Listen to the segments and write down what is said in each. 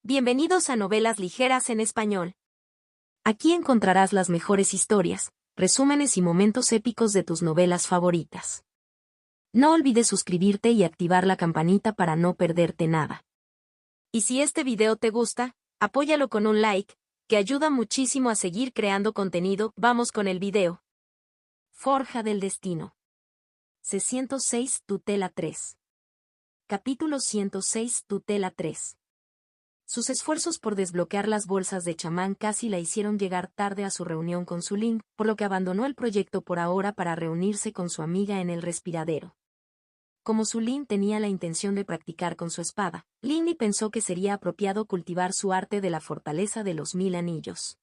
Bienvenidos a Novelas Ligeras en Español. Aquí encontrarás las mejores historias, resúmenes y momentos épicos de tus novelas favoritas. No olvides suscribirte y activar la campanita para no perderte nada. Y si este video te gusta, apóyalo con un like, que ayuda muchísimo a seguir creando contenido. Vamos con el video. Forja del Destino. C-106 Tutela 3. Capítulo 106 Tutela 3. Sus esfuerzos por desbloquear las bolsas de chamán casi la hicieron llegar tarde a su reunión con Sulin, por lo que abandonó el proyecto por ahora para reunirse con su amiga en el respiradero. Como Sulin tenía la intención de practicar con su espada, Lindy pensó que sería apropiado cultivar su arte de la fortaleza de los 1000 anillos.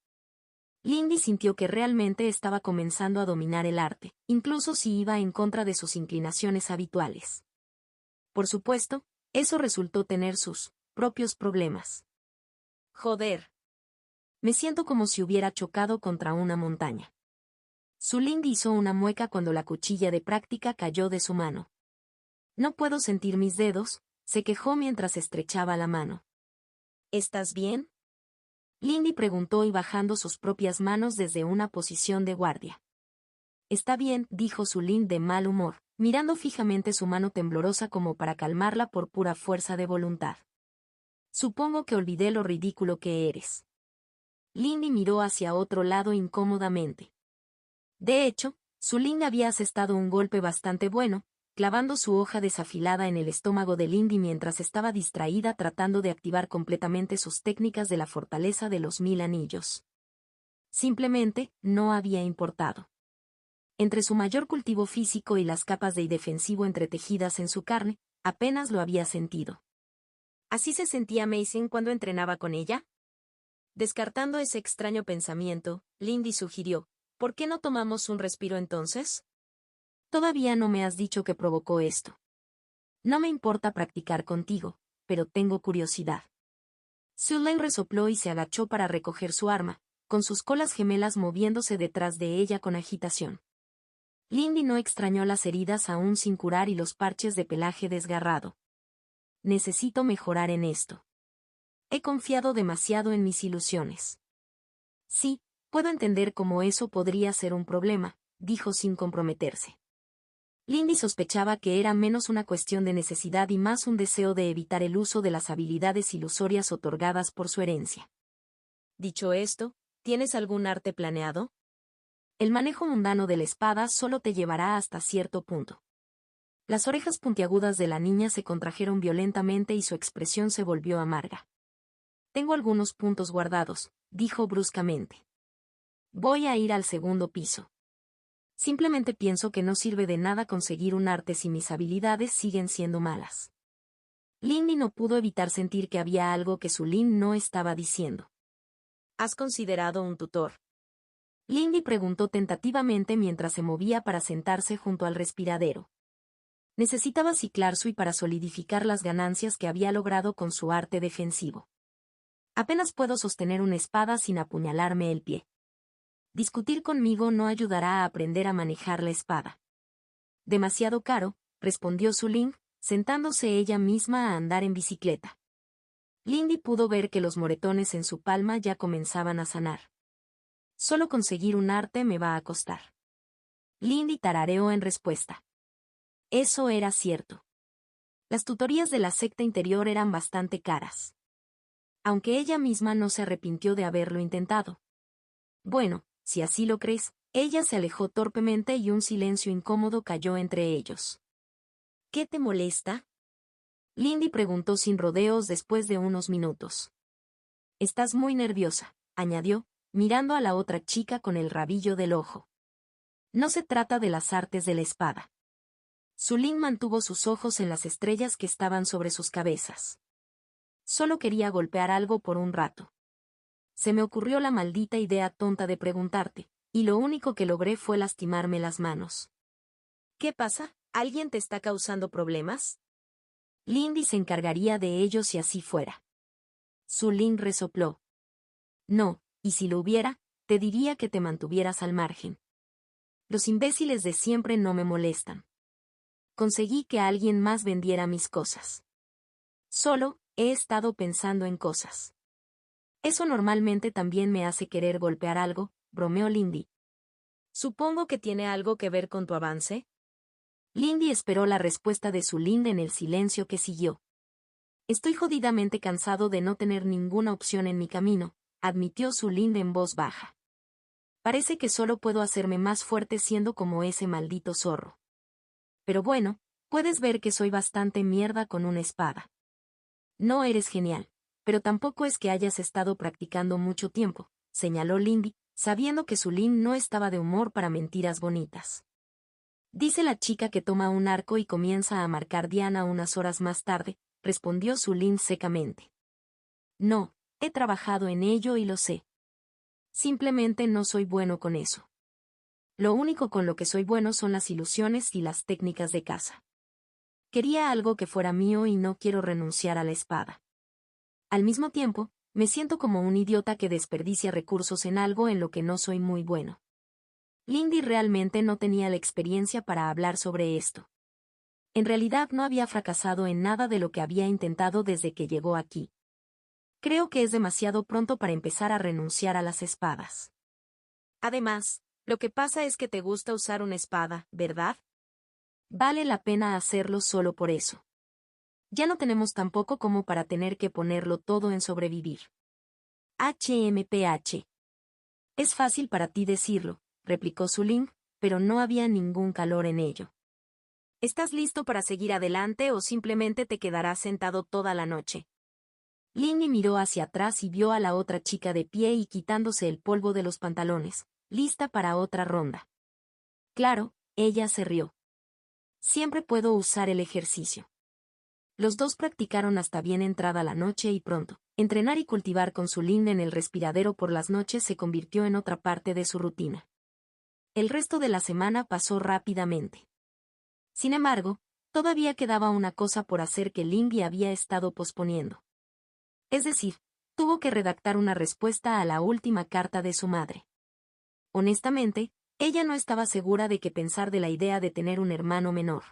Lindy sintió que realmente estaba comenzando a dominar el arte, incluso si iba en contra de sus inclinaciones habituales. Por supuesto, eso resultó tener sus propios problemas. Joder. Me siento como si hubiera chocado contra una montaña. Sulin hizo una mueca cuando la cuchilla de práctica cayó de su mano. No puedo sentir mis dedos, se quejó mientras estrechaba la mano. ¿Estás bien? Lindy preguntó y bajando sus propias manos desde una posición de guardia. Está bien, dijo Sulin de mal humor, mirando fijamente su mano temblorosa como para calmarla por pura fuerza de voluntad. Supongo que olvidé lo ridículo que eres. Lindy miró hacia otro lado incómodamente. De hecho, Sulin había asestado un golpe bastante bueno, clavando su hoja desafilada en el estómago de Lindy mientras estaba distraída tratando de activar completamente sus técnicas de la fortaleza de los 1000 anillos. Simplemente, no había importado. Entre su mayor cultivo físico y las capas de defensivo entretejidas en su carne, apenas lo había sentido. ¿Así se sentía Mason cuando entrenaba con ella? Descartando ese extraño pensamiento, Lindy sugirió, ¿por qué no tomamos un respiro entonces? Todavía no me has dicho qué provocó esto. No me importa practicar contigo, pero tengo curiosidad. Sulin resopló y se agachó para recoger su arma, con sus colas gemelas moviéndose detrás de ella con agitación. Lindy no extrañó las heridas aún sin curar y los parches de pelaje desgarrado. Necesito mejorar en esto. He confiado demasiado en mis ilusiones. Sí, puedo entender cómo eso podría ser un problema, dijo sin comprometerse. Lindy sospechaba que era menos una cuestión de necesidad y más un deseo de evitar el uso de las habilidades ilusorias otorgadas por su herencia. Dicho esto, ¿tienes algún arte planeado? El manejo mundano de la espada solo te llevará hasta cierto punto. Las orejas puntiagudas de la niña se contrajeron violentamente y su expresión se volvió amarga. Tengo algunos puntos guardados, dijo bruscamente. Voy a ir al segundo piso. Simplemente pienso que no sirve de nada conseguir un arte si mis habilidades siguen siendo malas. Lindy no pudo evitar sentir que había algo que Sulin no estaba diciendo. ¿Has considerado un tutor? Lindy preguntó tentativamente mientras se movía para sentarse junto al respiradero. Necesitaba ciclar Sui para solidificar las ganancias que había logrado con su arte defensivo. Apenas puedo sostener una espada sin apuñalarme el pie. Discutir conmigo no ayudará a aprender a manejar la espada. Demasiado caro, respondió Sulin, sentándose ella misma a andar en bicicleta. Lindy pudo ver que los moretones en su palma ya comenzaban a sanar. Solo conseguir un arte me va a costar. Lindy tarareó en respuesta. Eso era cierto. Las tutorías de la secta interior eran bastante caras. Aunque ella misma no se arrepintió de haberlo intentado. Bueno, si así lo crees, ella se alejó torpemente y un silencio incómodo cayó entre ellos. ¿Qué te molesta? Lindy preguntó sin rodeos después de unos minutos. Estás muy nerviosa, añadió, mirando a la otra chica con el rabillo del ojo. No se trata de las artes de la espada. Sulin mantuvo sus ojos en las estrellas que estaban sobre sus cabezas. Solo quería golpear algo por un rato. Se me ocurrió la maldita idea tonta de preguntarte, y lo único que logré fue lastimarme las manos. ¿Qué pasa? ¿Alguien te está causando problemas? Lindy se encargaría de ello si así fuera. Sulin resopló. No, y si lo hubiera, te diría que te mantuvieras al margen. Los imbéciles de siempre no me molestan. Conseguí que alguien más vendiera mis cosas. Solo, he estado pensando en cosas. Eso normalmente también me hace querer golpear algo, bromeó Lindy. Supongo que tiene algo que ver con tu avance. Lindy esperó la respuesta de su Lind en el silencio que siguió. Estoy jodidamente cansado de no tener ninguna opción en mi camino, admitió su Lind en voz baja. Parece que solo puedo hacerme más fuerte siendo como ese maldito zorro. Pero bueno, puedes ver que soy bastante mierda con una espada. No eres genial, pero tampoco es que hayas estado practicando mucho tiempo, señaló Lindy, sabiendo que su Lind no estaba de humor para mentiras bonitas. Dice la chica que toma un arco y comienza a marcar diana unas horas más tarde, respondió su Lind secamente. No, he trabajado en ello y lo sé. Simplemente no soy bueno con eso. Lo único con lo que soy bueno son las ilusiones y las técnicas de caza. Quería algo que fuera mío y no quiero renunciar a la espada. Al mismo tiempo, me siento como un idiota que desperdicia recursos en algo en lo que no soy muy bueno. Lindy realmente no tenía la experiencia para hablar sobre esto. En realidad no había fracasado en nada de lo que había intentado desde que llegó aquí. Creo que es demasiado pronto para empezar a renunciar a las espadas. Además, lo que pasa es que te gusta usar una espada, ¿verdad? Vale la pena hacerlo solo por eso. Ya no tenemos tampoco como para tener que ponerlo todo en sobrevivir. HMPH. Es fácil para ti decirlo, replicó Suling, pero no había ningún calor en ello. ¿Estás listo para seguir adelante o simplemente te quedarás sentado toda la noche? Lindy miró hacia atrás y vio a la otra chica de pie y quitándose el polvo de los pantalones, lista para otra ronda. Claro, ella se rió. Siempre puedo usar el ejercicio. Los dos practicaron hasta bien entrada la noche y pronto, entrenar y cultivar con su Lind en el respiradero por las noches se convirtió en otra parte de su rutina. El resto de la semana pasó rápidamente. Sin embargo, todavía quedaba una cosa por hacer que Lindy había estado posponiendo. Es decir, tuvo que redactar una respuesta a la última carta de su madre. Honestamente, ella no estaba segura de qué pensar de la idea de tener un hermano menor.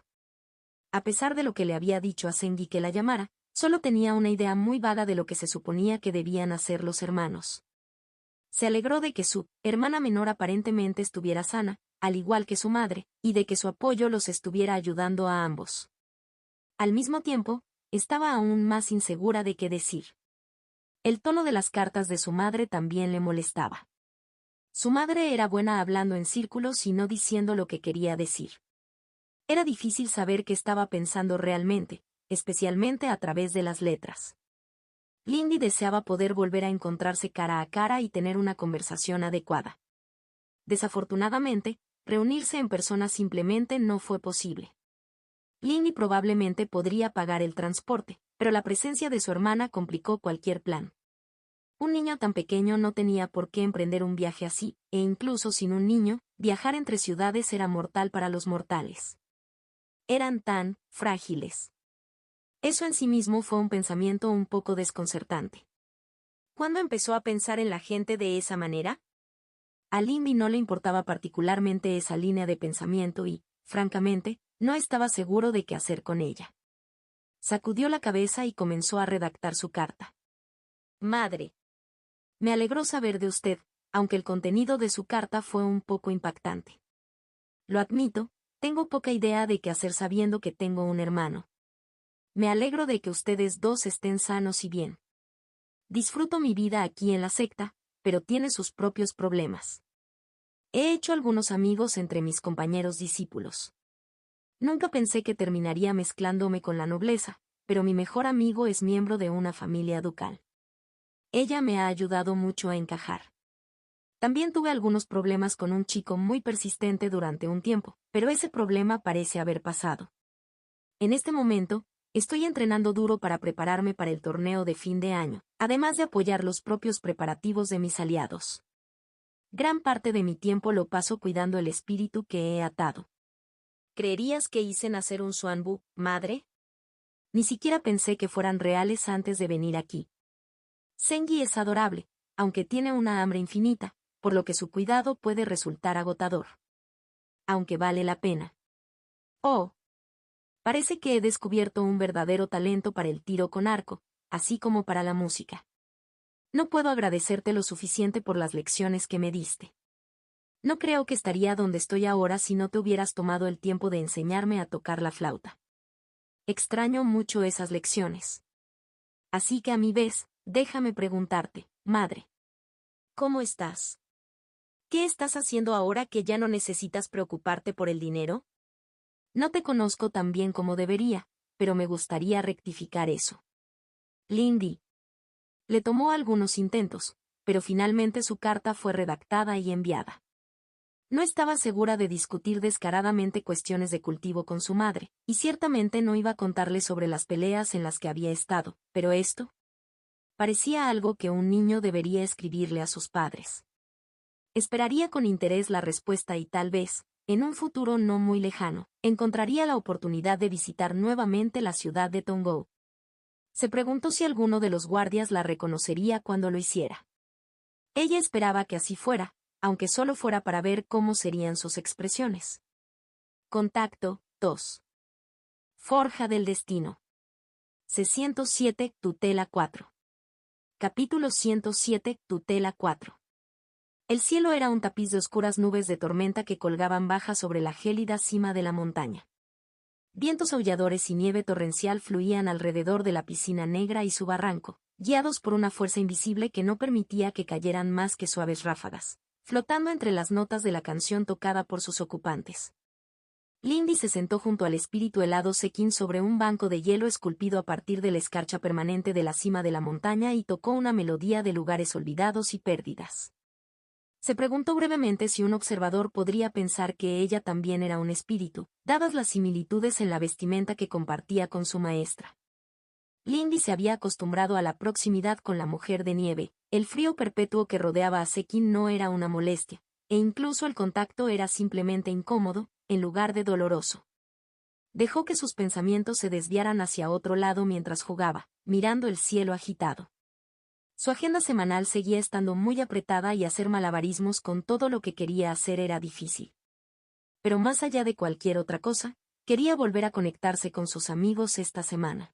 A pesar de lo que le había dicho a Sengi que la llamara, solo tenía una idea muy vaga de lo que se suponía que debían hacer los hermanos. Se alegró de que su hermana menor aparentemente estuviera sana, al igual que su madre, y de que su apoyo los estuviera ayudando a ambos. Al mismo tiempo, estaba aún más insegura de qué decir. El tono de las cartas de su madre también le molestaba. Su madre era buena hablando en círculos y no diciendo lo que quería decir. Era difícil saber qué estaba pensando realmente, especialmente a través de las letras. Lindy deseaba poder volver a encontrarse cara a cara y tener una conversación adecuada. Desafortunadamente, reunirse en persona simplemente no fue posible. Lindy probablemente podría pagar el transporte, pero la presencia de su hermana complicó cualquier plan. Un niño tan pequeño no tenía por qué emprender un viaje así, e incluso sin un niño, viajar entre ciudades era mortal para los mortales. Eran tan frágiles. Eso en sí mismo fue un pensamiento un poco desconcertante. ¿Cuándo empezó a pensar en la gente de esa manera? A Lindy no le importaba particularmente esa línea de pensamiento y, francamente, no estaba seguro de qué hacer con ella. Sacudió la cabeza y comenzó a redactar su carta. Madre. Me alegró saber de usted, aunque el contenido de su carta fue un poco impactante. Lo admito, tengo poca idea de qué hacer sabiendo que tengo un hermano. Me alegro de que ustedes dos estén sanos y bien. Disfruto mi vida aquí en la secta, pero tiene sus propios problemas. He hecho algunos amigos entre mis compañeros discípulos. Nunca pensé que terminaría mezclándome con la nobleza, pero mi mejor amigo es miembro de una familia ducal. Ella me ha ayudado mucho a encajar. También tuve algunos problemas con un chico muy persistente durante un tiempo, pero ese problema parece haber pasado. En este momento, estoy entrenando duro para prepararme para el torneo de fin de año, además de apoyar los propios preparativos de mis aliados. Gran parte de mi tiempo lo paso cuidando el espíritu que he atado. ¿Creerías que hice nacer un Xuanbu, madre? Ni siquiera pensé que fueran reales antes de venir aquí. Sengi es adorable, aunque tiene una hambre infinita, por lo que su cuidado puede resultar agotador. Aunque vale la pena. Oh. Parece que he descubierto un verdadero talento para el tiro con arco, así como para la música. No puedo agradecerte lo suficiente por las lecciones que me diste. No creo que estaría donde estoy ahora si no te hubieras tomado el tiempo de enseñarme a tocar la flauta. Extraño mucho esas lecciones. Así que a mi vez, déjame preguntarte, madre. ¿Cómo estás? ¿Qué estás haciendo ahora que ya no necesitas preocuparte por el dinero? No te conozco tan bien como debería, pero me gustaría rectificar eso. Lindy. Le tomó algunos intentos, pero finalmente su carta fue redactada y enviada. No estaba segura de discutir descaradamente cuestiones de cultivo con su madre, y ciertamente no iba a contarle sobre las peleas en las que había estado, pero esto parecía algo que un niño debería escribirle a sus padres. Esperaría con interés la respuesta y tal vez, en un futuro no muy lejano, encontraría la oportunidad de visitar nuevamente la ciudad de Tongo. Se preguntó si alguno de los guardias la reconocería cuando lo hiciera. Ella esperaba que así fuera, aunque solo fuera para ver cómo serían sus expresiones. Contacto 2. Forja del destino. C-107, tutela 4. Capítulo 107, tutela 4. El cielo era un tapiz de oscuras nubes de tormenta que colgaban bajas sobre la gélida cima de la montaña. Vientos aulladores y nieve torrencial fluían alrededor de la piscina negra y su barranco, guiados por una fuerza invisible que no permitía que cayeran más que suaves ráfagas, flotando entre las notas de la canción tocada por sus ocupantes. Lindy se sentó junto al espíritu helado Sekin sobre un banco de hielo esculpido a partir de la escarcha permanente de la cima de la montaña y tocó una melodía de lugares olvidados y pérdidas. Se preguntó brevemente si un observador podría pensar que ella también era un espíritu, dadas las similitudes en la vestimenta que compartía con su maestra. Lindy se había acostumbrado a la proximidad con la mujer de nieve, el frío perpetuo que rodeaba a Sekin no era una molestia, e incluso el contacto era simplemente incómodo, en lugar de doloroso. Dejó que sus pensamientos se desviaran hacia otro lado mientras jugaba, mirando el cielo agitado. Su agenda semanal seguía estando muy apretada y hacer malabarismos con todo lo que quería hacer era difícil. Pero más allá de cualquier otra cosa, quería volver a conectarse con sus amigos esta semana.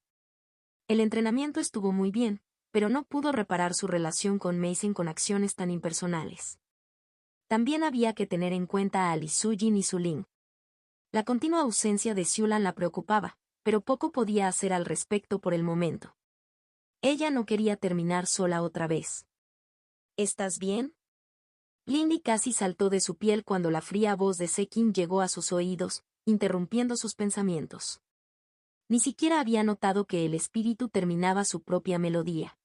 El entrenamiento estuvo muy bien, pero no pudo reparar su relación con Mason con acciones tan impersonales. También había que tener en cuenta a Lee Soo-jin y Su-lin. La continua ausencia de Xiulan la preocupaba, pero poco podía hacer al respecto por el momento. Ella no quería terminar sola otra vez. ¿Estás bien? Lindy casi saltó de su piel cuando la fría voz de Sekin llegó a sus oídos, interrumpiendo sus pensamientos. Ni siquiera había notado que el espíritu terminaba su propia melodía.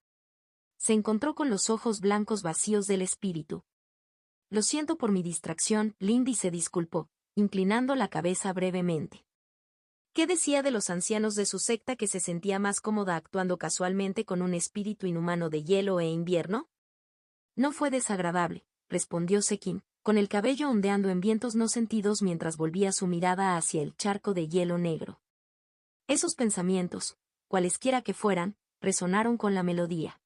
Se encontró con los ojos blancos vacíos del espíritu. Lo siento por mi distracción, Lindy se disculpó, inclinando la cabeza brevemente. ¿Qué decía de los ancianos de su secta que se sentía más cómoda actuando casualmente con un espíritu inhumano de hielo e invierno? No fue desagradable, respondió Sekin, con el cabello ondeando en vientos no sentidos mientras volvía su mirada hacia el charco de hielo negro. Esos pensamientos, cualesquiera que fueran, resonaron con la melodía.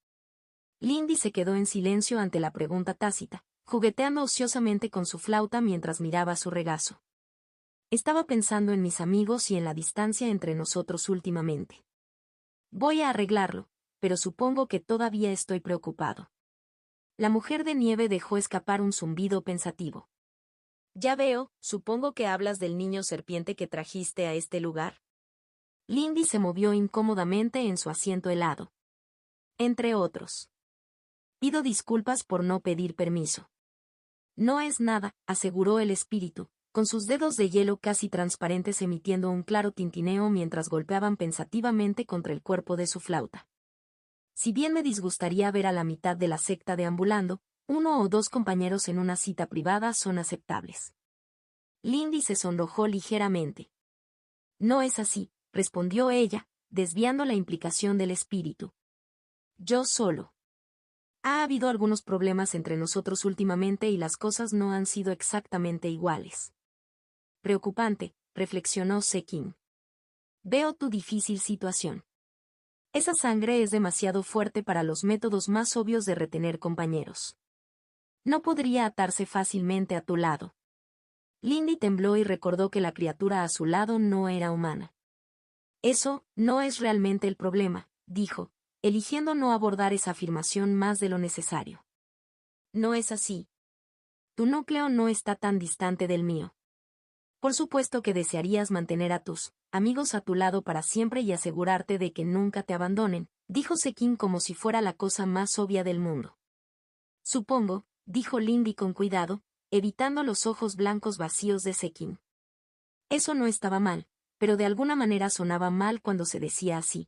Lindy se quedó en silencio ante la pregunta tácita, jugueteando ociosamente con su flauta mientras miraba su regazo. Estaba pensando en mis amigos y en la distancia entre nosotros últimamente. Voy a arreglarlo, pero supongo que todavía estoy preocupado. La mujer de nieve dejó escapar un zumbido pensativo. Ya veo, supongo que hablas del niño serpiente que trajiste a este lugar. Lindy se movió incómodamente en su asiento helado. Entre otros. Pido disculpas por no pedir permiso. No es nada, aseguró el espíritu, con sus dedos de hielo casi transparentes emitiendo un claro tintineo mientras golpeaban pensativamente contra el cuerpo de su flauta. Si bien me disgustaría ver a la mitad de la secta deambulando, 1 o 2 compañeros en una cita privada son aceptables. Lindy se sonrojó ligeramente. No es así, respondió ella, desviando la implicación del espíritu. Yo solo. Ha habido algunos problemas entre nosotros últimamente y las cosas no han sido exactamente iguales. Preocupante, reflexionó Sekin. Veo tu difícil situación. Esa sangre es demasiado fuerte para los métodos más obvios de retener compañeros. No podría atarse fácilmente a tu lado. Lindy tembló y recordó que la criatura a su lado no era humana. Eso no es realmente el problema, dijo, eligiendo no abordar esa afirmación más de lo necesario. No es así. Tu núcleo no está tan distante del mío. Por supuesto que desearías mantener a tus amigos a tu lado para siempre y asegurarte de que nunca te abandonen, dijo Sekin como si fuera la cosa más obvia del mundo. Supongo, dijo Lindy con cuidado, evitando los ojos blancos vacíos de Sekin. Eso no estaba mal, pero de alguna manera sonaba mal cuando se decía así.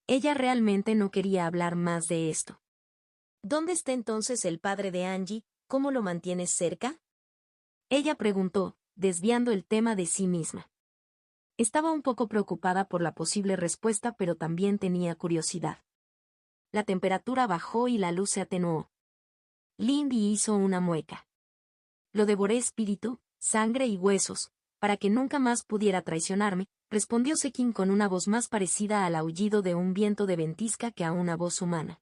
Ella realmente no quería hablar más de esto. ¿Dónde está entonces el padre de Angie? ¿Cómo lo mantienes cerca? Ella preguntó, desviando el tema de sí misma. Estaba un poco preocupada por la posible respuesta, pero también tenía curiosidad. La temperatura bajó y la luz se atenuó. Lindy hizo una mueca. Lo devoré espíritu, sangre y huesos, para que nunca más pudiera traicionarme, respondió Sekin con una voz más parecida al aullido de un viento de ventisca que a una voz humana.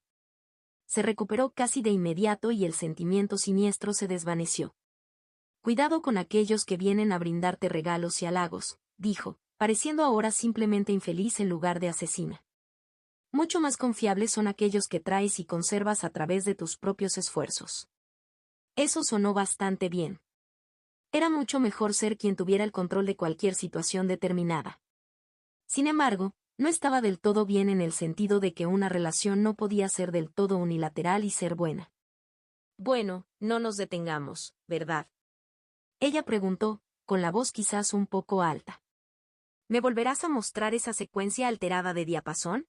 Se recuperó casi de inmediato y el sentimiento siniestro se desvaneció. Cuidado con aquellos que vienen a brindarte regalos y halagos, dijo, pareciendo ahora simplemente infeliz en lugar de asesina. Mucho más confiables son aquellos que traes y conservas a través de tus propios esfuerzos. Eso sonó bastante bien. Era mucho mejor ser quien tuviera el control de cualquier situación determinada. Sin embargo, no estaba del todo bien en el sentido de que una relación no podía ser del todo unilateral y ser buena. Bueno, no nos detengamos, ¿verdad? Ella preguntó, con la voz quizás un poco alta. ¿Me volverás a mostrar esa secuencia alterada de diapasón?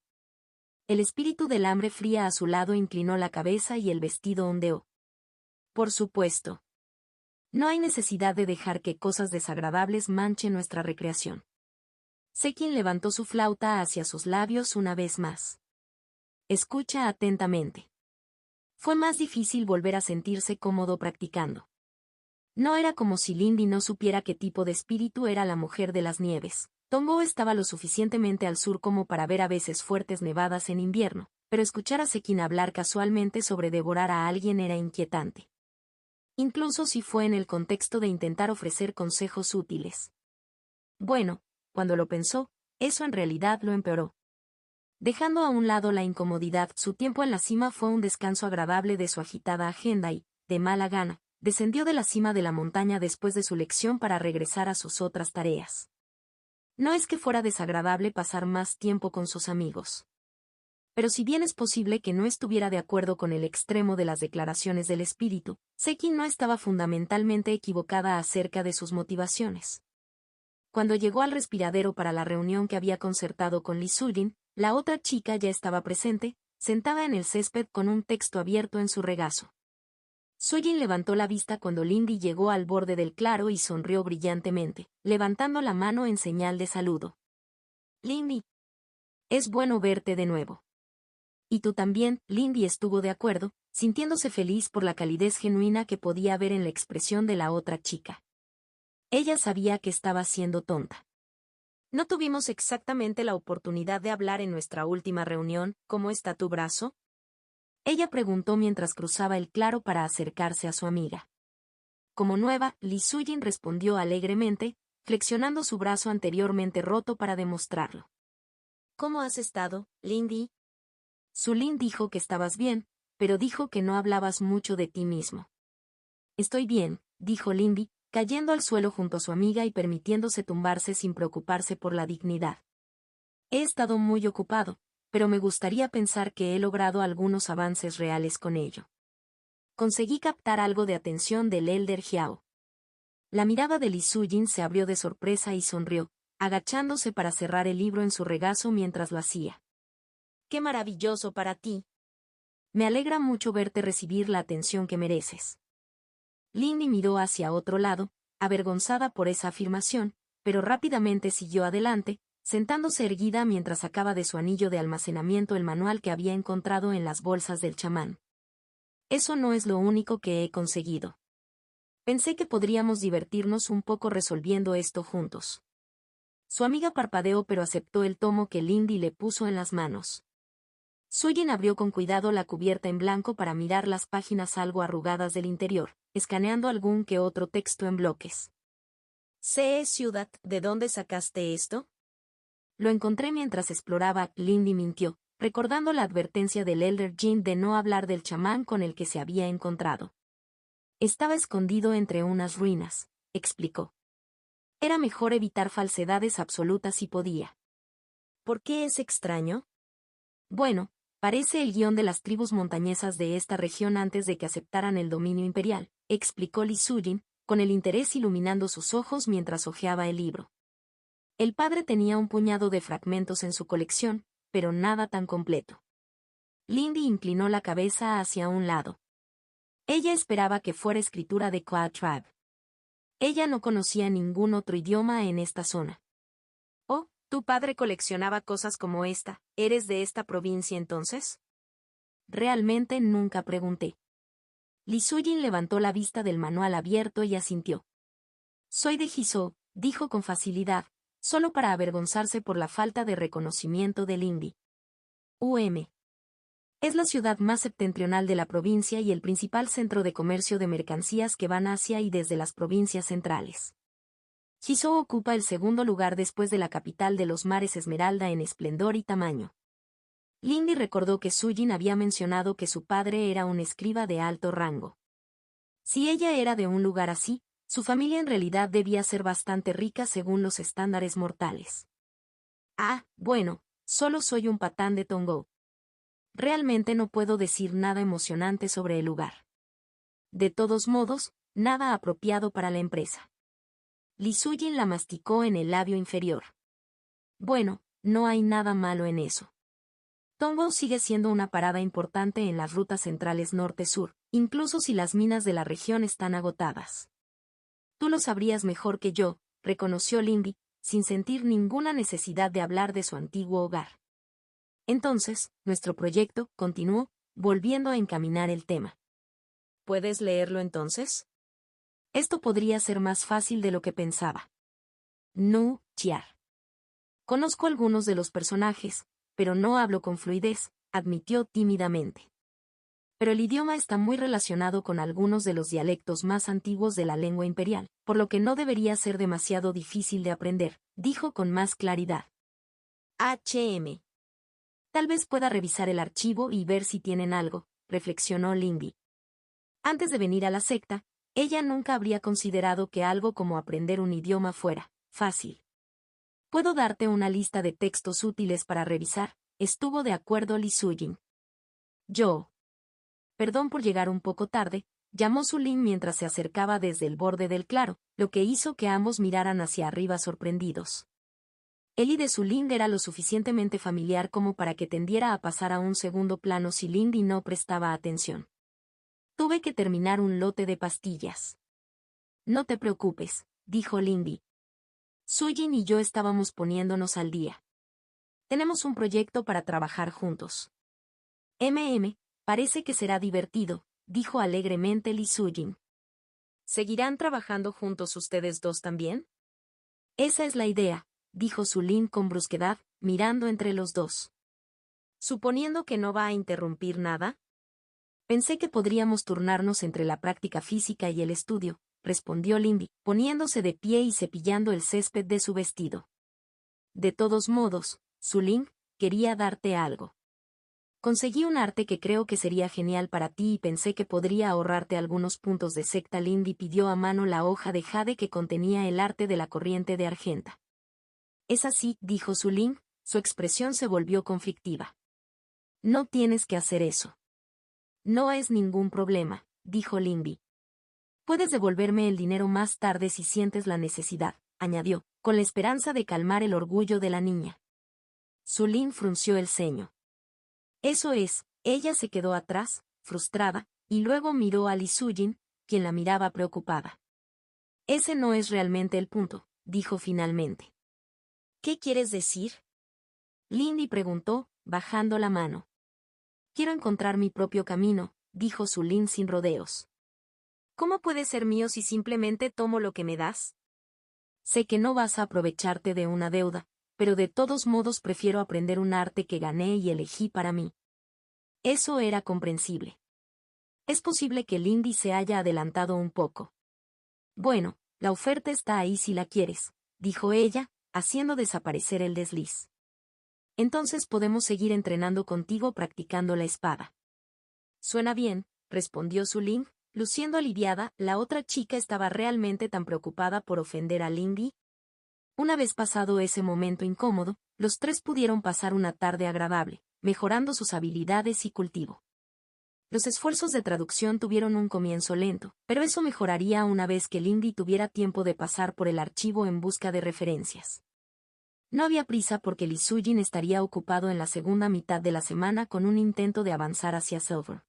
El espíritu del hambre fría a su lado inclinó la cabeza y el vestido ondeó. Por supuesto. No hay necesidad de dejar que cosas desagradables manchen nuestra recreación. Sekin levantó su flauta hacia sus labios una vez más. Escucha atentamente. Fue más difícil volver a sentirse cómodo practicando. No era como si Lindy no supiera qué tipo de espíritu era la mujer de las nieves. Tongo estaba lo suficientemente al sur como para ver a veces fuertes nevadas en invierno, pero escuchar a Sekin hablar casualmente sobre devorar a alguien era inquietante. Incluso si fue en el contexto de intentar ofrecer consejos útiles. Bueno, cuando lo pensó, eso en realidad lo empeoró. Dejando a un lado la incomodidad, su tiempo en la cima fue un descanso agradable de su agitada agenda y, de mala gana, descendió de la cima de la montaña después de su lección para regresar a sus otras tareas. No es que fuera desagradable pasar más tiempo con sus amigos. Pero si bien es posible que no estuviera de acuerdo con el extremo de las declaraciones del espíritu, Sekin no estaba fundamentalmente equivocada acerca de sus motivaciones. Cuando llegó al respiradero para la reunión que había concertado con Lee Soo-jin, la otra chica ya estaba presente, sentada en el césped con un texto abierto en su regazo. Soo-jin levantó la vista cuando Lindy llegó al borde del claro y sonrió brillantemente, levantando la mano en señal de saludo. Lindy. Es bueno verte de nuevo. Y tú también, Lindy estuvo de acuerdo, sintiéndose feliz por la calidez genuina que podía ver en la expresión de la otra chica. Ella sabía que estaba siendo tonta. No tuvimos exactamente la oportunidad de hablar en nuestra última reunión. ¿Cómo está tu brazo? Ella preguntó mientras cruzaba el claro para acercarse a su amiga. Como nueva, Lee Soo-jin respondió alegremente, flexionando su brazo anteriormente roto para demostrarlo. ¿Cómo has estado, Lindy? Sulin dijo que estabas bien, pero dijo que no hablabas mucho de ti mismo. Estoy bien, dijo Lindy, cayendo al suelo junto a su amiga y permitiéndose tumbarse sin preocuparse por la dignidad. He estado muy ocupado, pero me gustaría pensar que he logrado algunos avances reales con ello. Conseguí captar algo de atención del Elder Jiao. La mirada de Lee Soo-jin se abrió de sorpresa y sonrió, agachándose para cerrar el libro en su regazo mientras lo hacía. ¡Qué maravilloso para ti! Me alegra mucho verte recibir la atención que mereces. Lindy miró hacia otro lado, avergonzada por esa afirmación, pero rápidamente siguió adelante, sentándose erguida mientras sacaba de su anillo de almacenamiento el manual que había encontrado en las bolsas del chamán. Eso no es lo único que he conseguido. Pensé que podríamos divertirnos un poco resolviendo esto juntos. Su amiga parpadeó pero aceptó el tomo que Lindy le puso en las manos. Soo-jin abrió con cuidado la cubierta en blanco para mirar las páginas algo arrugadas del interior, escaneando algún que otro texto en bloques. C. Ciudad, ¿de dónde sacaste esto? Lo encontré mientras exploraba, Lindy mintió, recordando la advertencia del Elder Jin de no hablar del chamán con el que se había encontrado. Estaba escondido entre unas ruinas, explicó. Era mejor evitar falsedades absolutas si podía. ¿Por qué es extraño? Bueno, parece el guión de las tribus montañesas de esta región antes de que aceptaran el dominio imperial, explicó Li Sujin, con el interés iluminando sus ojos mientras hojeaba el libro. El padre tenía un puñado de fragmentos en su colección, pero nada tan completo. Lindy inclinó la cabeza hacia un lado. Ella esperaba que fuera escritura de Cloud Tribe. Ella no conocía ningún otro idioma en esta zona. Oh, tu padre coleccionaba cosas como esta. ¿Eres de esta provincia entonces? Realmente nunca pregunté. Li Sujin levantó la vista del manual abierto y asintió. Soy de Jizou, dijo con facilidad, solo para avergonzarse por la falta de reconocimiento de Lindy. Es la ciudad más septentrional de la provincia y el principal centro de comercio de mercancías que van hacia y desde las provincias centrales. Jizou ocupa el segundo lugar después de la capital de los mares Esmeralda en esplendor y tamaño. Lindy recordó que Sujin había mencionado que su padre era un escriba de alto rango. Si ella era de un lugar así, su familia en realidad debía ser bastante rica según los estándares mortales. Ah, bueno, solo soy un patán de Tongou. Realmente no puedo decir nada emocionante sobre el lugar. De todos modos, nada apropiado para la empresa. Li Sujin la masticó en el labio inferior. Bueno, no hay nada malo en eso. Tongou sigue siendo una parada importante en las rutas centrales norte-sur, incluso si las minas de la región están agotadas. Tú lo sabrías mejor que yo, reconoció Lindy, sin sentir ninguna necesidad de hablar de su antiguo hogar. Entonces, nuestro proyecto continuó, volviendo a encaminar el tema. ¿Puedes leerlo entonces? Esto podría ser más fácil de lo que pensaba. Nu, Chiar. Conozco algunos de los personajes, pero no hablo con fluidez, admitió tímidamente. Pero el idioma está muy relacionado con algunos de los dialectos más antiguos de la lengua imperial, por lo que no debería ser demasiado difícil de aprender, dijo con más claridad. HM. Tal vez pueda revisar el archivo y ver si tienen algo, reflexionó Lindy. Antes de venir a la secta, ella nunca habría considerado que algo como aprender un idioma fuera fácil. Puedo darte una lista de textos útiles para revisar, estuvo de acuerdo Li Sujin. Yo. Perdón por llegar un poco tarde, llamó Sulin mientras se acercaba desde el borde del claro, lo que hizo que ambos miraran hacia arriba sorprendidos. El de Sulin era lo suficientemente familiar como para que tendiera a pasar a un segundo plano si Lindy no prestaba atención. Tuve que terminar un lote de pastillas. No te preocupes, dijo Lindy. Sujin y yo estábamos poniéndonos al día. Tenemos un proyecto para trabajar juntos. Parece que será divertido, dijo alegremente Li Sujin. ¿Seguirán trabajando juntos ustedes dos también? Esa es la idea, dijo Sulin con brusquedad, mirando entre los dos. Suponiendo que no va a interrumpir nada. Pensé que podríamos turnarnos entre la práctica física y el estudio, respondió Lindy, poniéndose de pie y cepillando el césped de su vestido. De todos modos, Sulin, quería darte algo. Conseguí un arte que creo que sería genial para ti y pensé que podría ahorrarte algunos puntos de secta. Lindy pidió a mano la hoja de jade que contenía el arte de la corriente de Argenta. Es así, dijo Sulin, su expresión se volvió conflictiva. No tienes que hacer eso. No es ningún problema, dijo Lindy. Puedes devolverme el dinero más tarde si sientes la necesidad, añadió, con la esperanza de calmar el orgullo de la niña. Sulin frunció el ceño. Eso es, ella se quedó atrás, frustrada, y luego miró a Li Sujin, quien la miraba preocupada. Ese no es realmente el punto, dijo finalmente. ¿Qué quieres decir? Lindy preguntó, bajando la mano. Quiero encontrar mi propio camino, dijo Sulin sin rodeos. ¿Cómo puede ser mío si simplemente tomo lo que me das? Sé que no vas a aprovecharte de una deuda, pero de todos modos prefiero aprender un arte que gané y elegí para mí. Eso era comprensible. Es posible que Lindy se haya adelantado un poco. Bueno, la oferta está ahí si la quieres, dijo ella, haciendo desaparecer el desliz. Entonces podemos seguir entrenando contigo practicando la espada. Suena bien, respondió Su Ling, luciendo aliviada. La otra chica estaba realmente tan preocupada por ofender a Lindy. Una vez pasado ese momento incómodo, los tres pudieron pasar una tarde agradable, mejorando sus habilidades y cultivo. Los esfuerzos de traducción tuvieron un comienzo lento, pero eso mejoraría una vez que Lindy tuviera tiempo de pasar por el archivo en busca de referencias. No había prisa porque Li Sujin estaría ocupado en la segunda mitad de la semana con un intento de avanzar hacia Silver.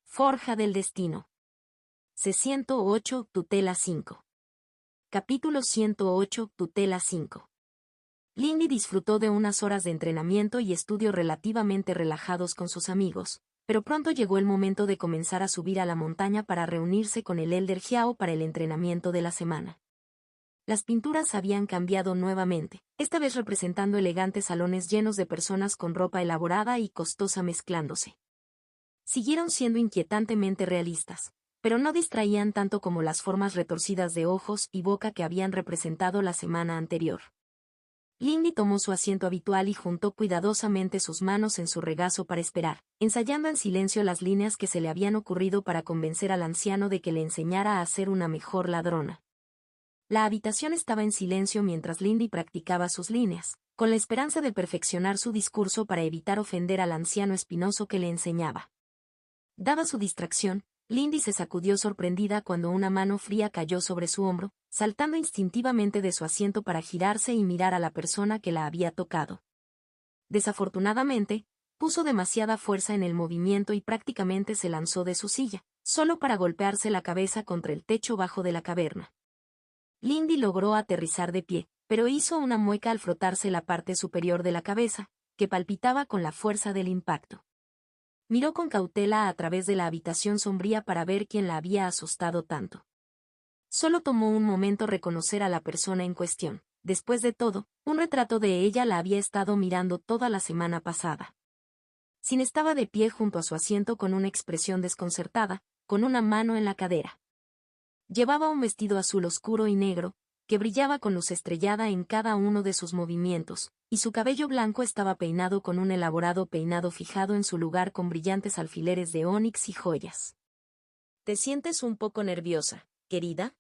Forja del Destino. C-108, Tutela 5. Capítulo 108, Tutela 5. Lindy disfrutó de unas horas de entrenamiento y estudio relativamente relajados con sus amigos, pero pronto llegó el momento de comenzar a subir a la montaña para reunirse con el Elder Jiao para el entrenamiento de la semana. Las pinturas habían cambiado nuevamente, esta vez representando elegantes salones llenos de personas con ropa elaborada y costosa mezclándose. Siguieron siendo inquietantemente realistas, pero no distraían tanto como las formas retorcidas de ojos y boca que habían representado la semana anterior. Lindy tomó su asiento habitual y juntó cuidadosamente sus manos en su regazo para esperar, ensayando en silencio las líneas que se le habían ocurrido para convencer al anciano de que le enseñara a ser una mejor ladrona. La habitación estaba en silencio mientras Lindy practicaba sus líneas, con la esperanza de perfeccionar su discurso para evitar ofender al anciano espinoso que le enseñaba. Dada su distracción, Lindy se sacudió sorprendida cuando una mano fría cayó sobre su hombro, saltando instintivamente de su asiento para girarse y mirar a la persona que la había tocado. Desafortunadamente, puso demasiada fuerza en el movimiento y prácticamente se lanzó de su silla, solo para golpearse la cabeza contra el techo bajo de la caverna. Lindy logró aterrizar de pie, pero hizo una mueca al frotarse la parte superior de la cabeza, que palpitaba con la fuerza del impacto. Miró con cautela a través de la habitación sombría para ver quién la había asustado tanto. Solo tomó un momento reconocer a la persona en cuestión. Después de todo, un retrato de ella la había estado mirando toda la semana pasada. Sin estaba de pie junto a su asiento con una expresión desconcertada, con una mano en la cadera. Llevaba un vestido azul oscuro y negro, que brillaba con luz estrellada en cada uno de sus movimientos, y su cabello blanco estaba peinado con un elaborado peinado fijado en su lugar con brillantes alfileres de ónix y joyas. ¿Te sientes un poco nerviosa, querida?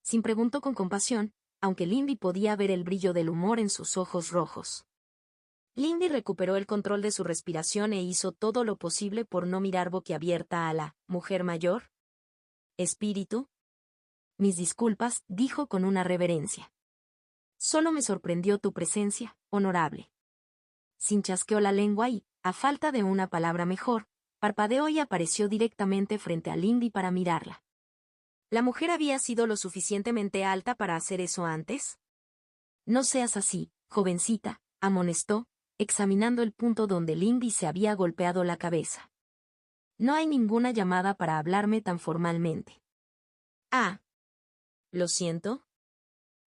Sin preguntó con compasión, aunque Lindy podía ver el brillo del humor en sus ojos rojos. Lindy recuperó el control de su respiración e hizo todo lo posible por no mirar boquiabierta a la mujer mayor. ¿Espíritu? Mis disculpas, dijo con una reverencia. Solo me sorprendió tu presencia, honorable. Sin chasqueó la lengua y, a falta de una palabra mejor, parpadeó y apareció directamente frente a Lindy para mirarla. ¿La mujer había sido lo suficientemente alta para hacer eso antes? No seas así, jovencita, amonestó, examinando el punto donde Lindy se había golpeado la cabeza. No hay ninguna llamada para hablarme tan formalmente. Ah. ¿Lo siento?